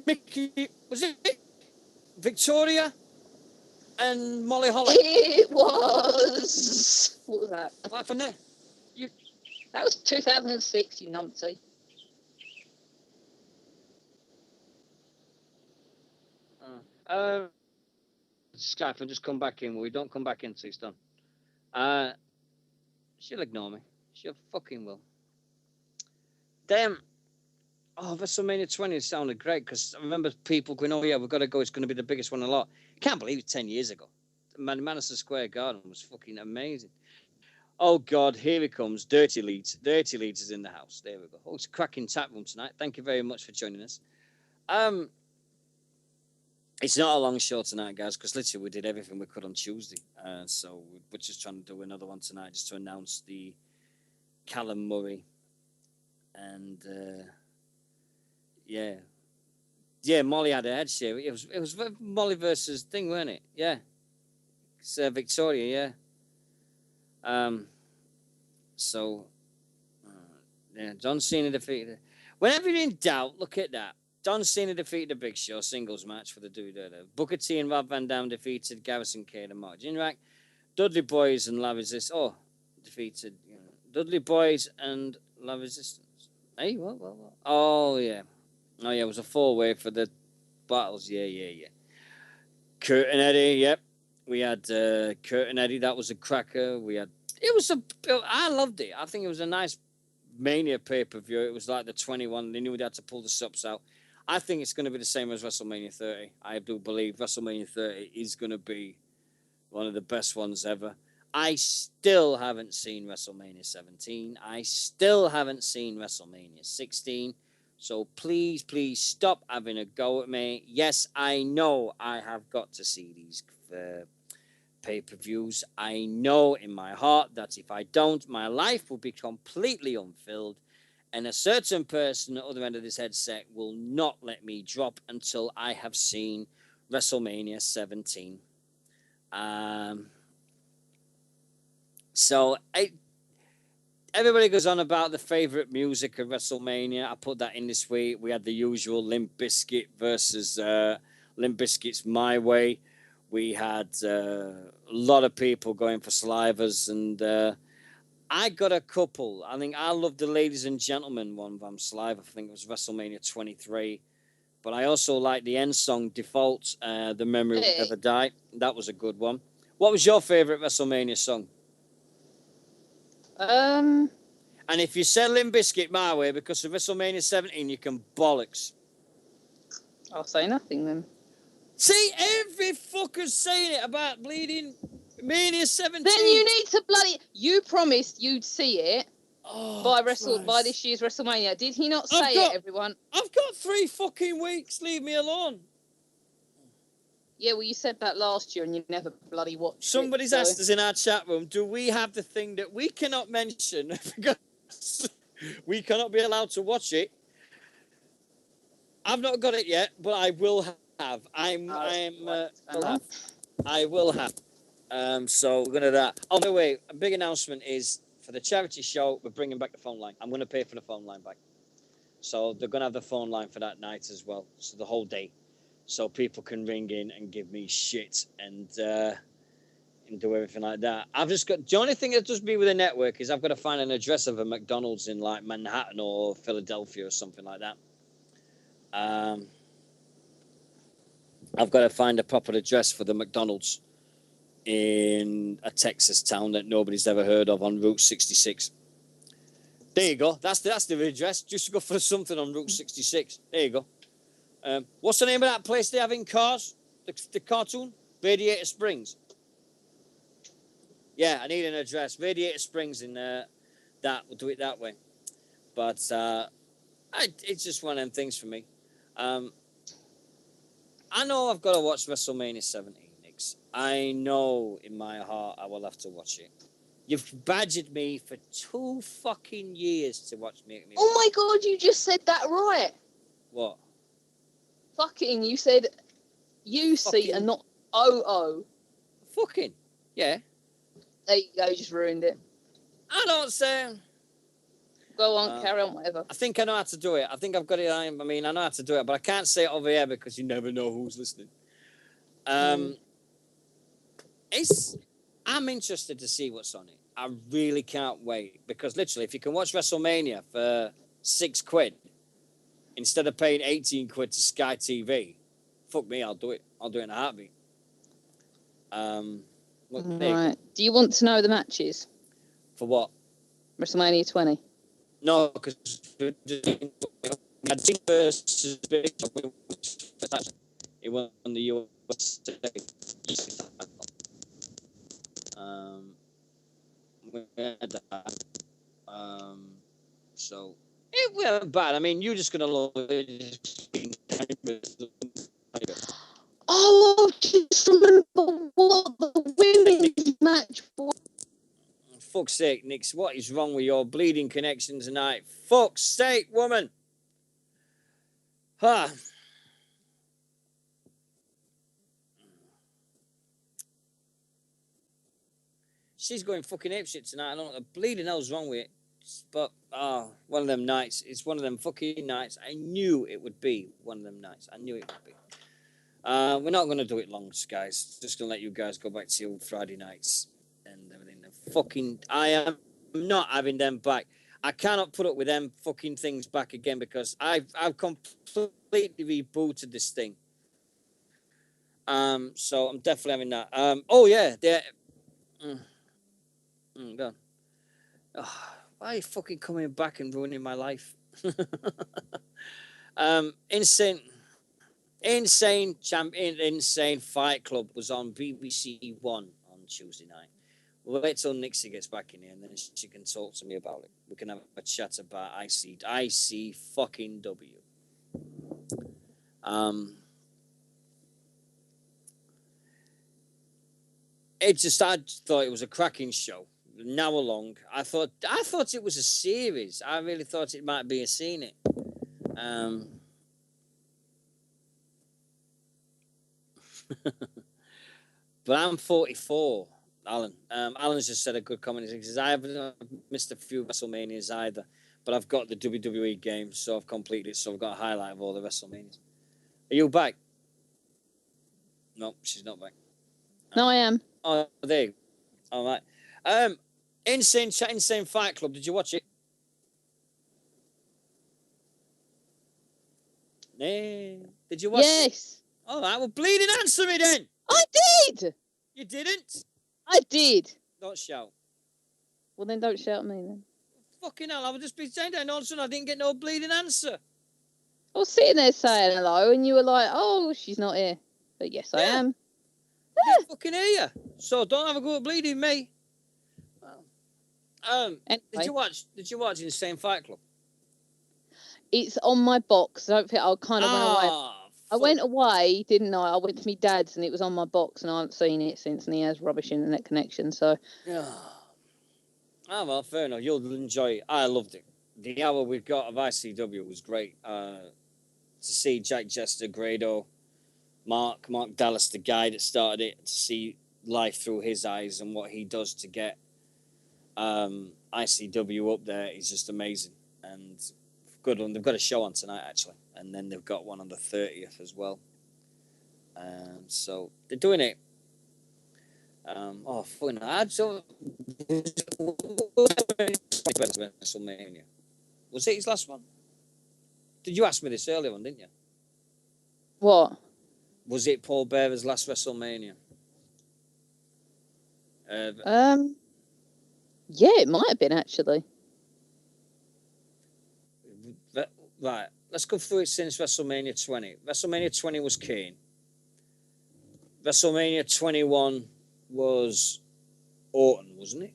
Mickey, was it Victoria and Molly Holly?
It was. What was that?
What happened there?
That was 2006, you numpty.
Skype will just come back in. We don't come back in till it's done. She'll ignore me. She'll fucking will. Damn. Oh, WrestleMania 20 sounded great because I remember people going, oh, yeah, we've got to go. It's going to be the biggest one in a lot. Can't believe it's 10 years ago. Madison Square Garden was fucking amazing. Oh, God, here he comes. Dirty Leeds. Dirty Leeds is in the house. There we go. Oh, it's a cracking tap room tonight. Thank you very much for joining us. It's not a long show tonight, guys, because literally we did everything we could on Tuesday. So we're just trying to do another one tonight just to announce the Callum Murray and, yeah, Molly had a head share. It was Molly versus thing, weren't it? Yeah. It's Victoria, yeah. John Cena defeated. Whenever you're in doubt, look at that. John Cena defeated the Big Show singles match for the Booker T and Rob Van Dam defeated Garrison Cade and Mark Jindrak. Dudley Boys and La Resistance. Oh, defeated. You know, Dudley Boys and La Resistance. Hey, what? Oh, yeah. Oh, yeah, it was a 4-way for the battles. Yeah. Kurt and Eddie, yep. We had Kurt and Eddie. That was a cracker. I loved it. I think it was a nice Mania pay-per-view. It was like the 21. They knew they had to pull the subs out. I think it's going to be the same as WrestleMania 30. I do believe WrestleMania 30 is going to be one of the best ones ever. I still haven't seen WrestleMania 17. I still haven't seen WrestleMania 16. So please stop having a go at me. Yes, I know I have got to see these pay-per-views. I know in my heart that if I don't, my life will be completely unfilled. And a certain person at the other end of this headset will not let me drop until I have seen WrestleMania 17. Everybody goes on about the favorite music of WrestleMania. I put that in this week. We had the usual Limp Bizkit versus Limp Bizkit's My Way. We had a lot of people going for Slivers, and I got a couple. I think I love the Ladies and Gentlemen one from Sliver. I think it was WrestleMania 23. But I also like the end song, Default, The Memory Will Never Die. That was a good one. What was your favorite WrestleMania song? And if you said Limp Bizkit My Way because of WrestleMania 17, you can bollocks.
I'll say nothing then.
See, every fucker's saying it about bleeding Mania 17.
Then you need to you promised you'd see it by this year's WrestleMania. Did he not say it, everyone?
I've got 3 fucking weeks. Leave me alone.
Yeah, well, you said that last year and you never bloody watched
Somebody's asked us in our chat room, do we have the thing that we cannot mention because we cannot be allowed to watch it? I've not got it yet, but I will have. I will have. So we're going to that. Oh, by the way, a big announcement is for the charity show, we're bringing back the phone line. I'm going to pay for the phone line back. So they're going to have the phone line for that night as well. So the whole day. So people can ring in and give me shit and do everything like that. The only thing that does me with the network is I've got to find an address of a McDonald's in like Manhattan or Philadelphia or something like that. I've got to find a proper address for the McDonald's in a Texas town that nobody's ever heard of on Route 66. There you go. That's the address. Just to go for something on Route 66. There you go. What's the name of that place they have in Cars? The cartoon? Radiator Springs. Yeah, I need an address. Radiator Springs in that. We'll do it that way. But it's just one of them things for me. I know I've got to watch WrestleMania 17, Nix. I know in my heart I will have to watch it. You've badgered me for 2 fucking years to watch me.
Oh my God, you just said that right.
What?
Fucking, you said UC and not OO.
Fucking, yeah.
There you go, you just ruined it.
I don't say.
Go on, carry on, whatever.
I think I know how to do it. I think I've got it. I know how to do it, but I can't say it over here because you never know who's listening. I'm interested to see what's on it. I really can't wait because literally, if you can watch WrestleMania for £6 instead of paying 18 quid to Sky TV, fuck me, I'll do it. I'll do it in a heartbeat.
Right. Do you want to know the matches?
For what?
WrestleMania 20.
No, because versus it won the USA. So it wasn't bad. I mean, you're just gonna love it.
Oh, just remember what the women's match was.
Fuck's sake, Nix, what is wrong with your bleeding connection tonight? Fuck's sake, woman. Huh. She's going fucking apeshit tonight. I don't know what the bleeding hell's wrong with it. But, one of them nights. It's one of them fucking nights. I knew it would be one of them nights. I knew it would be. We're not going to do it long, guys. Just going to let you guys go back to your Friday nights. and everything. I am not having them back. I cannot put up with them fucking things back again because I've completely rebooted this thing. So I'm definitely having that. Oh yeah, God. Oh, why are you fucking coming back and ruining my life? Insane Fight Club was on BBC One on Tuesday night. We'll wait till Nixy gets back in here and then she can talk to me about it. We can have a chat about IC fucking W. I thought it was a cracking show. An hour long. I thought it was a series. I really thought it might be a scene. But I'm 44, Alan. Alan's just said a good comment. He says, I haven't missed a few WrestleManias either, but I've got the WWE game, so I've completed it, so I've got a highlight of all the WrestleManias. Are you back? No, she's not back.
No, I am.
Oh, there you go. All right. Insane Fight Club. Did you watch it? No. Did you watch it?
Yes.
All right. Well, bleeding answer me then.
I did.
You didn't?
I did.
Don't shout.
Well, then don't shout at me then.
Fucking hell, I would just be saying that and all of a sudden I didn't get no bleeding answer.
I was sitting there saying hello and you were like, oh, she's not here. But yes, I am.
I didn't fucking hear you. So don't have a go at bleeding me. Anyway. Did you watch Insane Fight Club?
It's on my box. I don't think I kind of went away. I went away, didn't I? I went to my dad's and it was on my box and I haven't seen it since and he has rubbish internet connection, so.
Oh, well, fair enough. You'll enjoy it. I loved it. The hour we got of ICW was great. To see Jack Jester, Grado, Mark Dallas, the guy that started it, to see life through his eyes and what he does to get ICW up there is just amazing. And good one. They've got a show on tonight, actually. And then they've got one on the 30th as well. So they're doing it. Fucking WrestleMania. Was it his last one? Did you ask me this earlier on, didn't you?
What?
Was it Paul Bearer's last WrestleMania?
Yeah, it might have been actually.
Right, let's go through it since WrestleMania 20. WrestleMania 20 was Kane. WrestleMania 21 was Orton, wasn't it?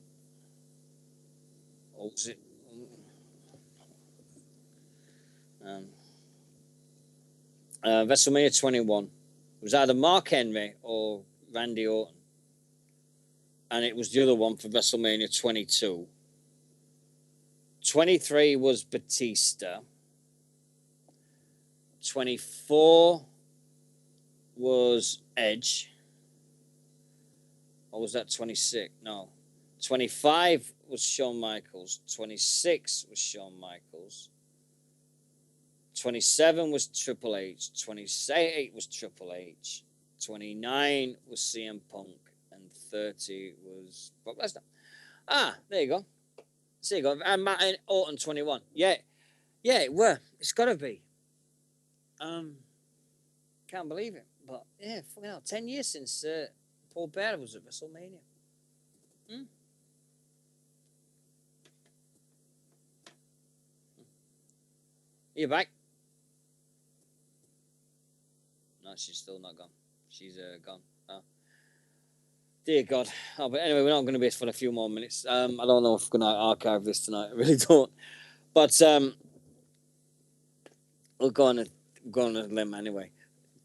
Or was it? WrestleMania 21 was either Mark Henry or Randy Orton. And it was the other one for WrestleMania 22. 23 was Batista. 24 was Edge. Or was that 26? No. 25 was Shawn Michaels. 26 was Shawn Michaels. 27 was Triple H. 28 was Triple H. 29 was CM Punk. And 30 was Brock Lesnar. There you go. There you go. And Matt and Orton 21. Yeah, it were. It's got to be. Can't believe it. But yeah, fucking hell. 10 years since Paul Bearer was at WrestleMania. Are you back? No, she's still not gone. She's gone. Oh. Dear God. Oh, but anyway, we're not going to be for a few more minutes. I don't know if we're going to archive this tonight. I really don't. But we'll go on a limb anyway.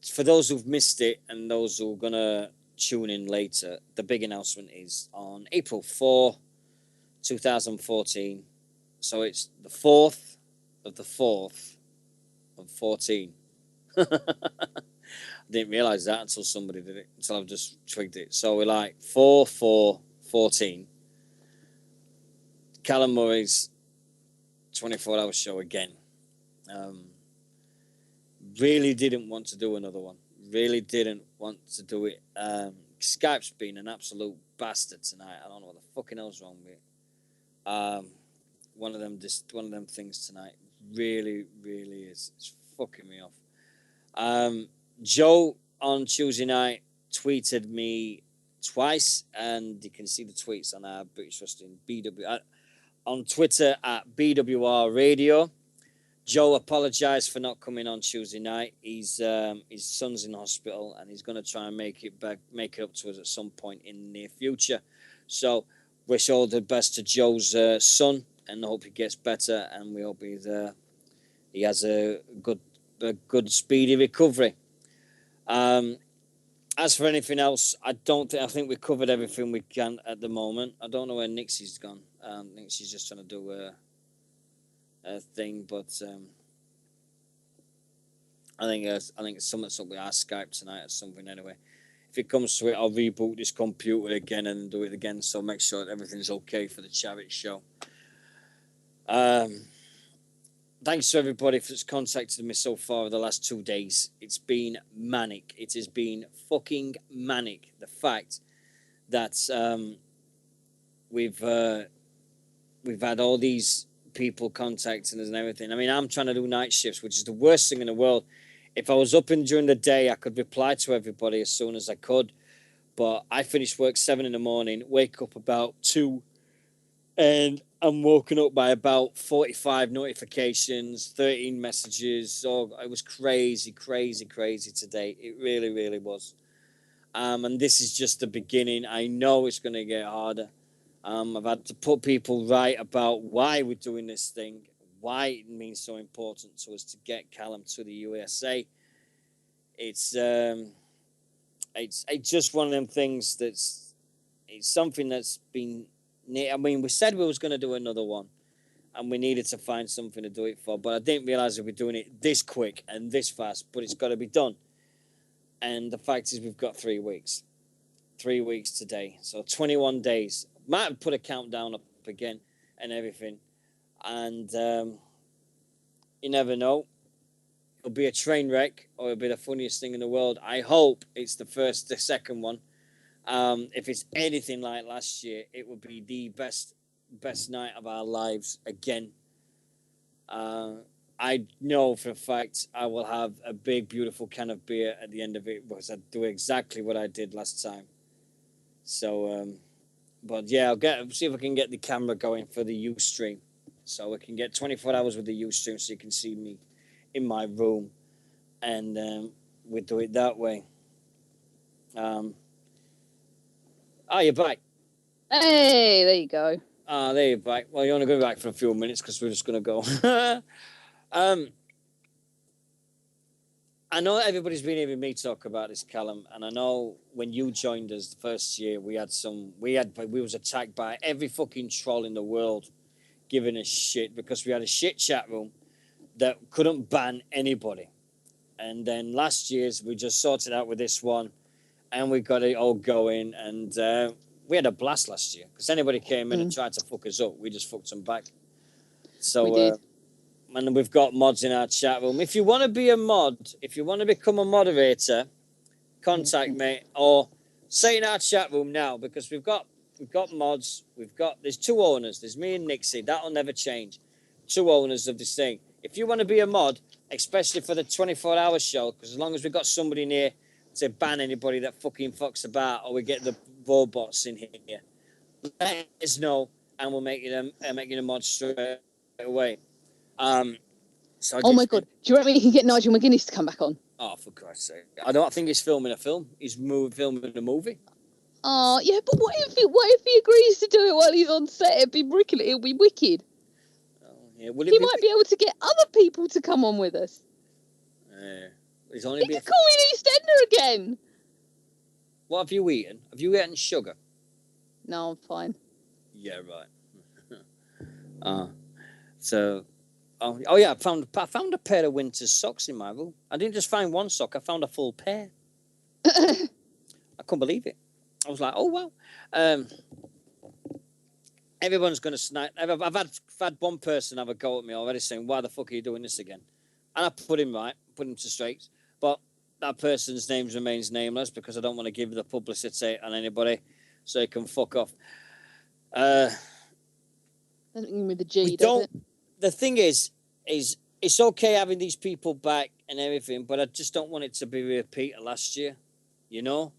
For those who've missed it and those who are going to tune in later, the big announcement is on April 4, 2014. So it's the 4th of the 4th of 14. I didn't realise that until somebody did it, until I've just twigged it. So we're like 4/4/14. Callum Murray's 24-hour show again. Really didn't want to do another one. Really didn't want to do it. Skype's been an absolute bastard tonight. I don't know what the fucking hell's wrong with it. One of them things tonight really is. It's fucking me off. Joe on Tuesday night tweeted me twice, and you can see the tweets on our British Wrestling BW on Twitter at BWR Radio. Joe apologized for not coming on Tuesday night. His son's in hospital, and he's going to try and make it up to us at some point in the near future. So, wish all the best to Joe's son, and hope he gets better, and we hope he has a good speedy recovery. As for anything else, I think we covered everything we can at the moment. I don't know where Nixie's gone. I think she's just trying to do a thing, but I think something's up with our Skype tonight or something. Anyway, if it comes to it, I'll reboot this computer again and do it again. So make sure that everything's okay for the charity show. Thanks to everybody that's contacted me so far the last 2 days. It's been manic. It has been fucking manic. The fact that we've had all these people contacting us and everything. I mean, I'm trying to do night shifts, which is the worst thing in the world. If I was up in during the day, I could reply to everybody as soon as I could. But I finish work 7 a.m, wake up about 2, and I'm woken up by about 45 notifications, 13 messages. Oh, it was crazy today. It really was. And this is just the beginning. I know it's going to get harder. I've had to put people right about why we're doing this thing, why it means so important to us to get Callum to the USA. It's just one of them things it's something that's been. I mean, we said we was going to do another one, and we needed to find something to do it for, but I didn't realize that we're doing it this quick and this fast, but it's got to be done. And the fact is, we've got 3 weeks. 3 weeks today. So 21 days. Might have put a countdown up again and everything. And you never know. It'll be a train wreck, or it'll be the funniest thing in the world. I hope it's the second one. If it's anything like last year, it would be the best night of our lives again. I know for a fact I will have a big, beautiful can of beer at the end of it, because I do exactly what I did last time. So, but yeah, I'll see if I can get the camera going for the Ustream, so we can get 24 hours with the Ustream, so you can see me in my room, and we do it that way. You're back.
Hey, there you go.
There you're back. Well, you're only going to be back for a few minutes, because we're just going to go. I know everybody's been hearing me talk about this, Callum, and I know when you joined us the first year, we was attacked by every fucking troll in the world, giving us shit, because we had a shit chat room that couldn't ban anybody. And then last year's, we just sorted out with this one, and we got it all going, and we had a blast last year, because anybody came in and tried to fuck us up, we just fucked them back. So,
we did.
And we've got mods in our chat room. If you want to be a mod, if you want to become a moderator, contact me, or say in our chat room now, because we've got mods. There's 2 owners. There's me and Nixie. That'll never change. 2 owners of this thing. If you want to be a mod, especially for the 24-hour show, because as long as we've got somebody in here to ban anybody that fucking fucks about, or we get the robots in here, let us know, and we'll make you a mod straight away. So
my God, do you reckon we can get Nigel McGuinness to come back on?
Oh, for Christ's sake! I don't think he's filming a film. He's filming a movie.
Oh yeah, but what if he agrees to do it while he's on set? It'll be wicked.
Oh, yeah.
He might be able to get other people to come on with us.
He's only
could call me EastEnder again.
What have you eaten? Have you eaten sugar?
No, I'm fine.
Yeah, right. So, oh yeah, I found a pair of winter socks in my room. I didn't just find one sock; I found a full pair. I couldn't believe it. I was like, oh wow. Everyone's gonna snipe. I've had one person have a go at me already, saying, "Why the fuck are you doing this again?" And I put him to straight. But that person's name remains nameless because I don't want to give the publicity on anybody, so they can fuck off.
Doesn't mean with the G, does it?
The thing is it's okay having these people back and everything, but I just don't want it to be a repeat of last year. You know,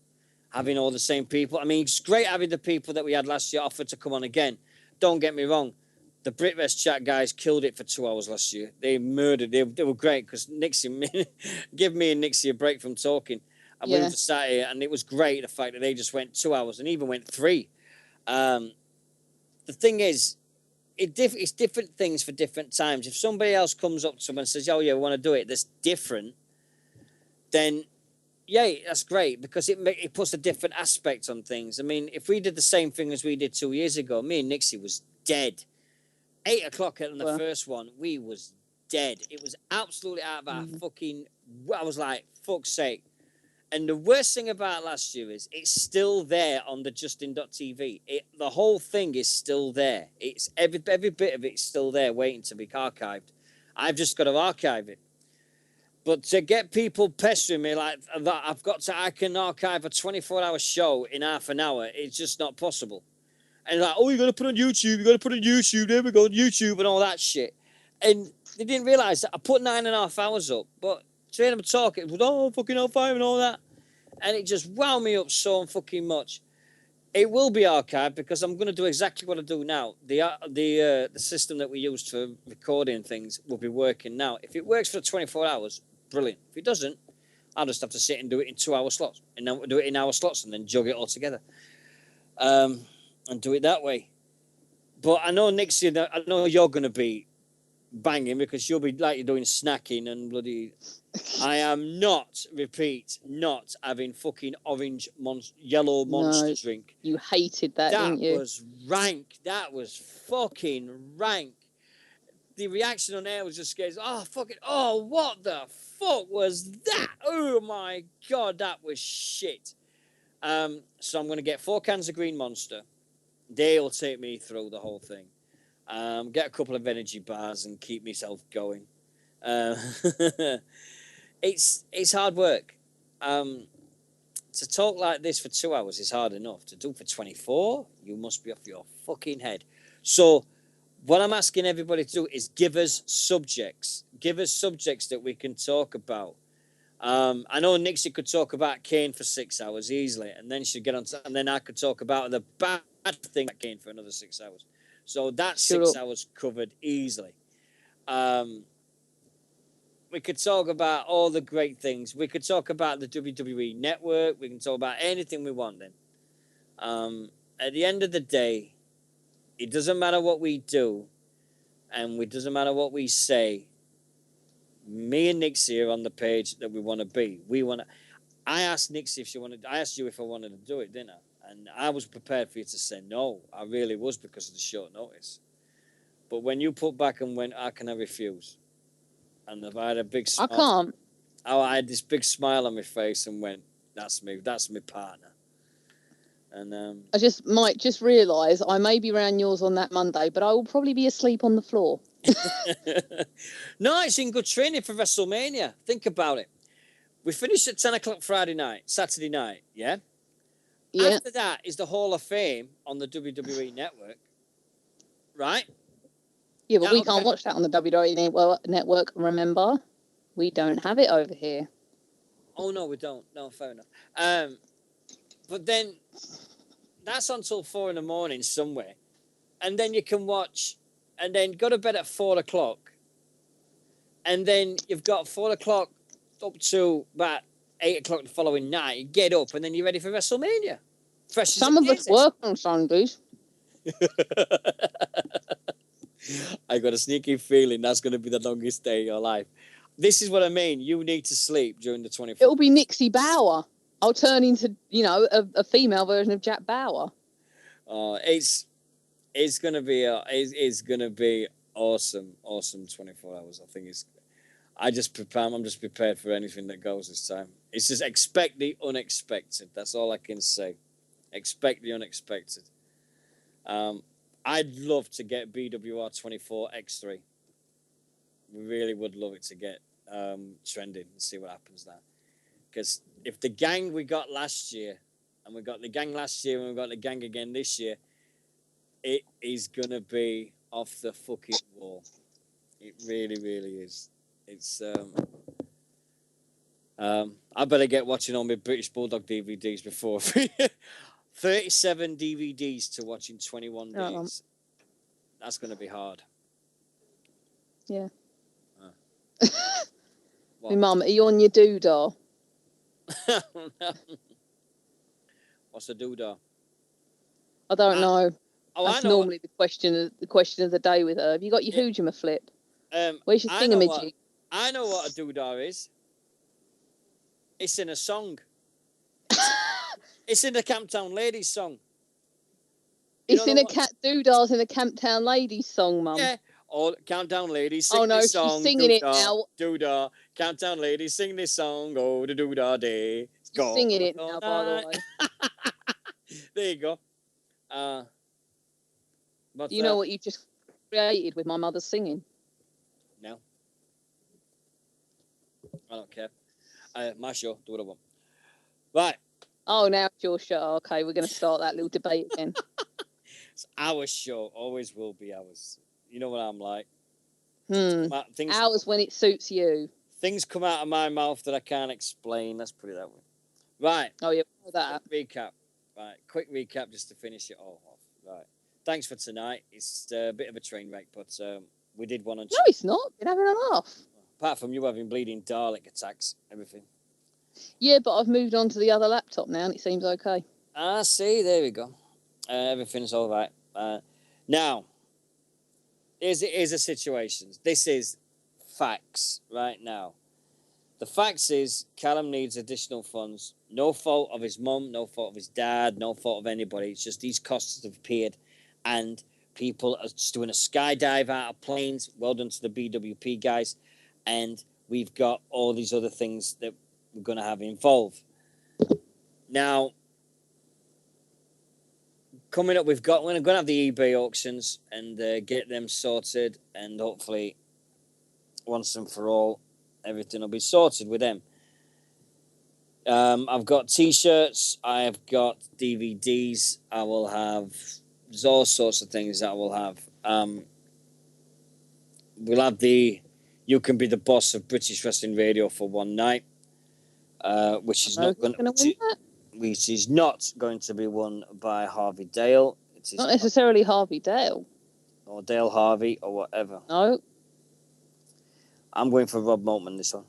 having all the same people. I mean, it's great having the people that we had last year offer to come on again. Don't get me wrong. The BritRest chat guys killed it for 2 hours last year. They murdered. They were great because Nixy, give me and Nixy a break from talking. And we just sat here, and it was great, the fact that they just went 2 hours and even went 3. The thing is, it's different things for different times. If somebody else comes up to them and says, oh, yeah, we want to do it, that's different, then, yeah, that's great because it puts a different aspect on things. I mean, if we did the same thing as we did 2 years ago, me and Nixie was dead. 8 o'clock on the first one, we was dead. It was absolutely out of our fucking... I was like, fuck's sake. And the worst thing about last year is it's still there on the Justin.tv. The whole thing is still there. It's every bit of it's still there waiting to be archived. I've just got to archive it. But to get people pestering me like that, I can archive a 24-hour show in half an hour. It's just not possible. And like, oh, you got to put on YouTube. You got to put on YouTube. There we go, YouTube and all that shit. And they didn't realise that I put 9.5 hours up. But to hear them talk, it was, oh, fucking hellfire and all that. And it just wound me up so fucking much. It will be archived because I'm going to do exactly what I do now. The system that we use for recording things will be working now. If it works for 24 hours, brilliant. If it doesn't, I'll just have to sit and do it in 2 hour slots. And then we'll do it in hour slots and then jug it all together. And do it that way. But I know Nixie, I know you're going to be banging because you'll be like you're doing snacking and bloody... I am not having fucking yellow monster drink.
You hated that, didn't you?
That was rank. That was fucking rank. The reaction on air was just scared. Oh, fucking, oh, what the fuck was that? Oh my God, that was shit. So I'm going to get 4 cans of Green Monster. They'll take me through the whole thing. Get a couple of energy bars and keep myself going. It's hard work. To talk like this for 2 hours is hard enough. To do for 24, you must be off your fucking head. So what I'm asking everybody to do is give us subjects. Give us subjects that we can talk about. I know Nixie could talk about Kane for 6 hours easily, and then she'd get on and then I could talk about the bad thing that Kane for another 6 hours. So that's 6 hours covered easily. We could talk about all the great things. We could talk about the WWE Network. We can talk about anything we want then. At the end of the day, it doesn't matter what we do, and it doesn't matter what we say. Me and Nixie are on the page that we want to be. I asked Nixie if she wanted. I asked you if I wanted to do it, didn't I? And I was prepared for you to say no. I really was because of the short notice. But when you put back and went, how can I refuse? And I had a big smile.
I can't.
I had this big smile on my face and went, that's me. That's my partner. And
I might realise I may be around yours on that Monday, but I will probably be asleep on the floor.
No, it's in good training for WrestleMania. Think about it. We finished at 10 o'clock Saturday night, yeah? Yeah. After that is the Hall of Fame on the WWE Network, right?
Yeah, but we can't watch that on the WWE Network, remember? We don't have it over here.
Oh, no, we don't. No, fair enough. But then that's until 4 a.m. somewhere. And then you can watch, and then go to bed at 4 o'clock. And then you've got 4 o'clock up to about 8 o'clock the following night. You get up, and then you're ready for WrestleMania.
Some of us work on Sundays.
I got a sneaky feeling that's going to be the longest day of your life. This is what I mean. You need to sleep during the 24 hours.
It'll be Nixie Bauer. I'll turn into, a female version of Jack Bauer.
It's going to be awesome 24 hours. I think I'm just prepared for anything that goes this time. It's just expect the unexpected. That's all I can say. Expect the unexpected. I'd love to get BWR 24 X3. We really would love it to get trending and see what happens there. Because if the gang we got last year, and we got the gang last year, and we got the gang again this year, it is gonna be off the fucking wall. It really, really is. It's I better get watching all my British Bulldog DVDs before 37 DVDs to watch in 21 days. That's gonna be hard.
Yeah. My mum, are you on your doodah?
What's a doodah?
I don't know. That's
I know
normally the question of the day with her. Have you got your hoojima flip? Where's your thingamajig?
I know what a doodah is. It's in a song. It's in the Camptown Ladies song.
Doodah's in a Camptown Ladies song, Mum.
Yeah. Oh, Camptown Ladies sing
this
song.
She's singing it now.
Doodah. Camptown Ladies sing this song. Oh, the doodah day.
She's singing it now, by the way.
There you go.
But do you know what you just created with my mother's singing?
No. I don't care. My show. Do what I want. Right.
Oh, now it's your show. Okay, we're going to start that little debate again.
It's our show. Always will be ours. You know what I'm like.
Ours when it suits you.
Things come out of my mouth that I can't explain. Let's put it that way. Right.
Oh, yeah. That.
Quick recap. Right. Quick recap just to finish it all off. Right. Thanks for tonight. It's a bit of a train wreck, but we did one on...
No, it's not. Been having a laugh.
Apart from you having bleeding Dalek attacks, everything.
Yeah, but I've moved on to the other laptop now and it seems okay.
See, there we go. Everything's all right. Now, here's a situation. This is facts right now. The facts is Callum needs additional funds. No fault of his mum, no fault of his dad, no fault of anybody. It's just these costs have appeared and people are just doing a skydive out of planes. Well done to the BWP guys. And we've got all these other things that we're going to have involved. Now, coming up, we're going to have the eBay auctions and get them sorted, and hopefully, once and for all, everything will be sorted with them. I've got T-shirts, I've got DVDs, I will have, there's all sorts of things that I will have. We'll have the You Can Be the Boss of British Wrestling Radio for one night, which is not going to win that. Which is not going to be won by Harvey Dale. It is
not necessarily Harvey Dale.
Or Dale Harvey or whatever.
No.
I'm going for Rob Moultman this one.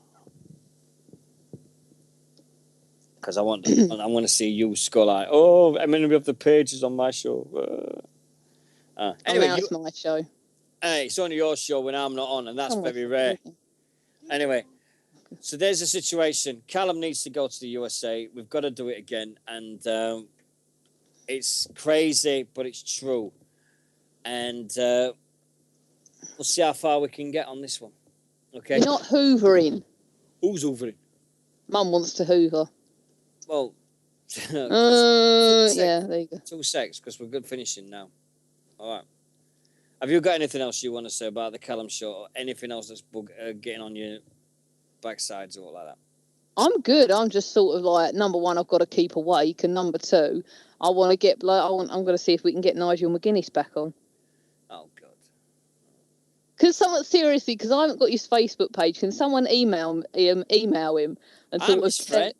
Because I want to see you score like, oh, I'm going to be off the pages on my show. Anyway,
it's my show.
Hey, it's only your show when I'm not on, and that's very rare. Anyway. So there's a situation. Callum needs to go to the USA. We've got to do it again. And it's crazy, but it's true. And we'll see how far we can get on this one. Okay?
You're not hoovering.
Who's hoovering?
Mum wants to hoover.
Well,
yeah, there you go.
2 secs, because we're good finishing now. All right. Have you got anything else you want to say about the Callum show? Or anything else that's getting on your backsides or like that?
I'm good. I'm just sort of like, number one, I've got to keep awake, and number two, I want to get I'm going to see if we can get Nigel McGuinness back on.
Oh God!
Because seriously, because I haven't got his Facebook page. Can someone email him and
I'm his friend.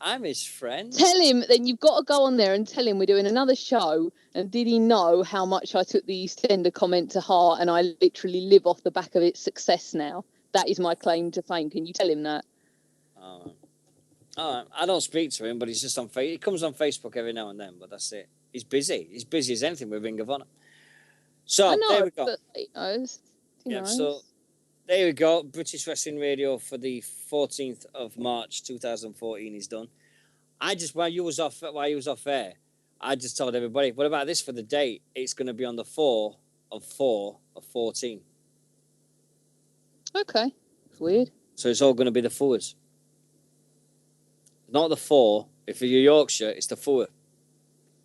I'm his friend.
Tell him. Then you've got to go on there and tell him we're doing another show. And did he know how much I took the EastEnder comment to heart, and I literally live off the back of its success now? That is my claim to fame. Can you tell him that?
I don't speak to him, but he's just on Facebook. He comes on Facebook every now and then, but that's it. He's busy. He's busy as anything with Ring of Honor. So, there we go.
But he knows.
So, there we go. British Wrestling Radio for the 14th of March, 2014 is done. While you was off air, I just told everybody, what about this for the date? It's going to be on the 4 of 14.
Okay. It's weird.
So it's all going to be the 4s. Not the 4. If you're Yorkshire, it's the 4.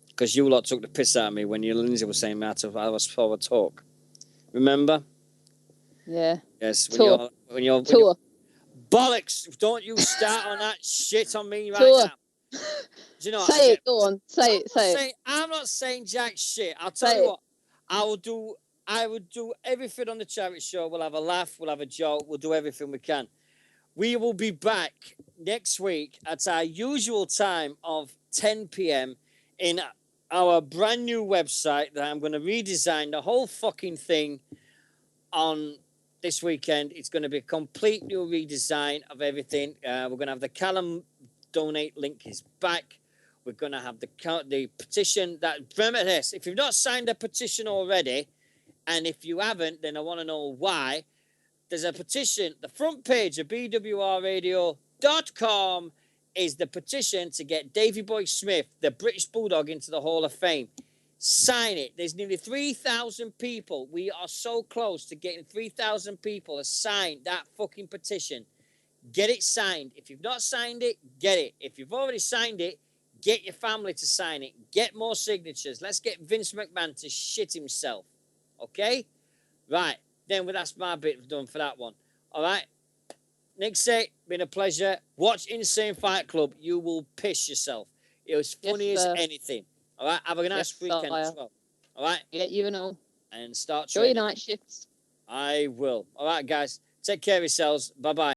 Because you lot took the piss out of me when Lindsay was saying I was forward talk. Remember?
Yeah.
Yes.
Tour.
When you're Bollocks! Don't you start on that shit on me right
Sure.
now. Do you know?
Say it. Go on. Say it.
I'm not saying jack shit. I'll tell
Say
you
it.
what. I would do everything on the charity show. We'll have a laugh. We'll have a joke. We'll do everything we can. We will be back next week at our usual time of 10 p.m. in our brand new website that I'm going to redesign the whole fucking thing on this weekend. It's going to be a complete new redesign of everything. We're going to have the Callum donate link is back. We're going to have the petition. That remember this, if you've not signed a petition already, and if you haven't, then I want to know why. There's a petition. The front page of bwrradio.com is the petition to get Davy Boy Smith, the British Bulldog, into the Hall of Fame. Sign it. There's nearly 3,000 people. We are so close to getting 3,000 people to sign that fucking petition. Get it signed. If you've not signed it, get it. If you've already signed it, get your family to sign it. Get more signatures. Let's get Vince McMahon to shit himself. Okay? Right. Then that's my bit done for that one. All right? Nixy, been a pleasure. Watch Insane Fight Club. You will piss yourself. It was funny as anything. All right? Have a nice weekend as well. All right?
Yeah, you know.
And start
training. Enjoy your
training.
night shifts.
I will. All right, guys. Take care of yourselves. Bye-bye.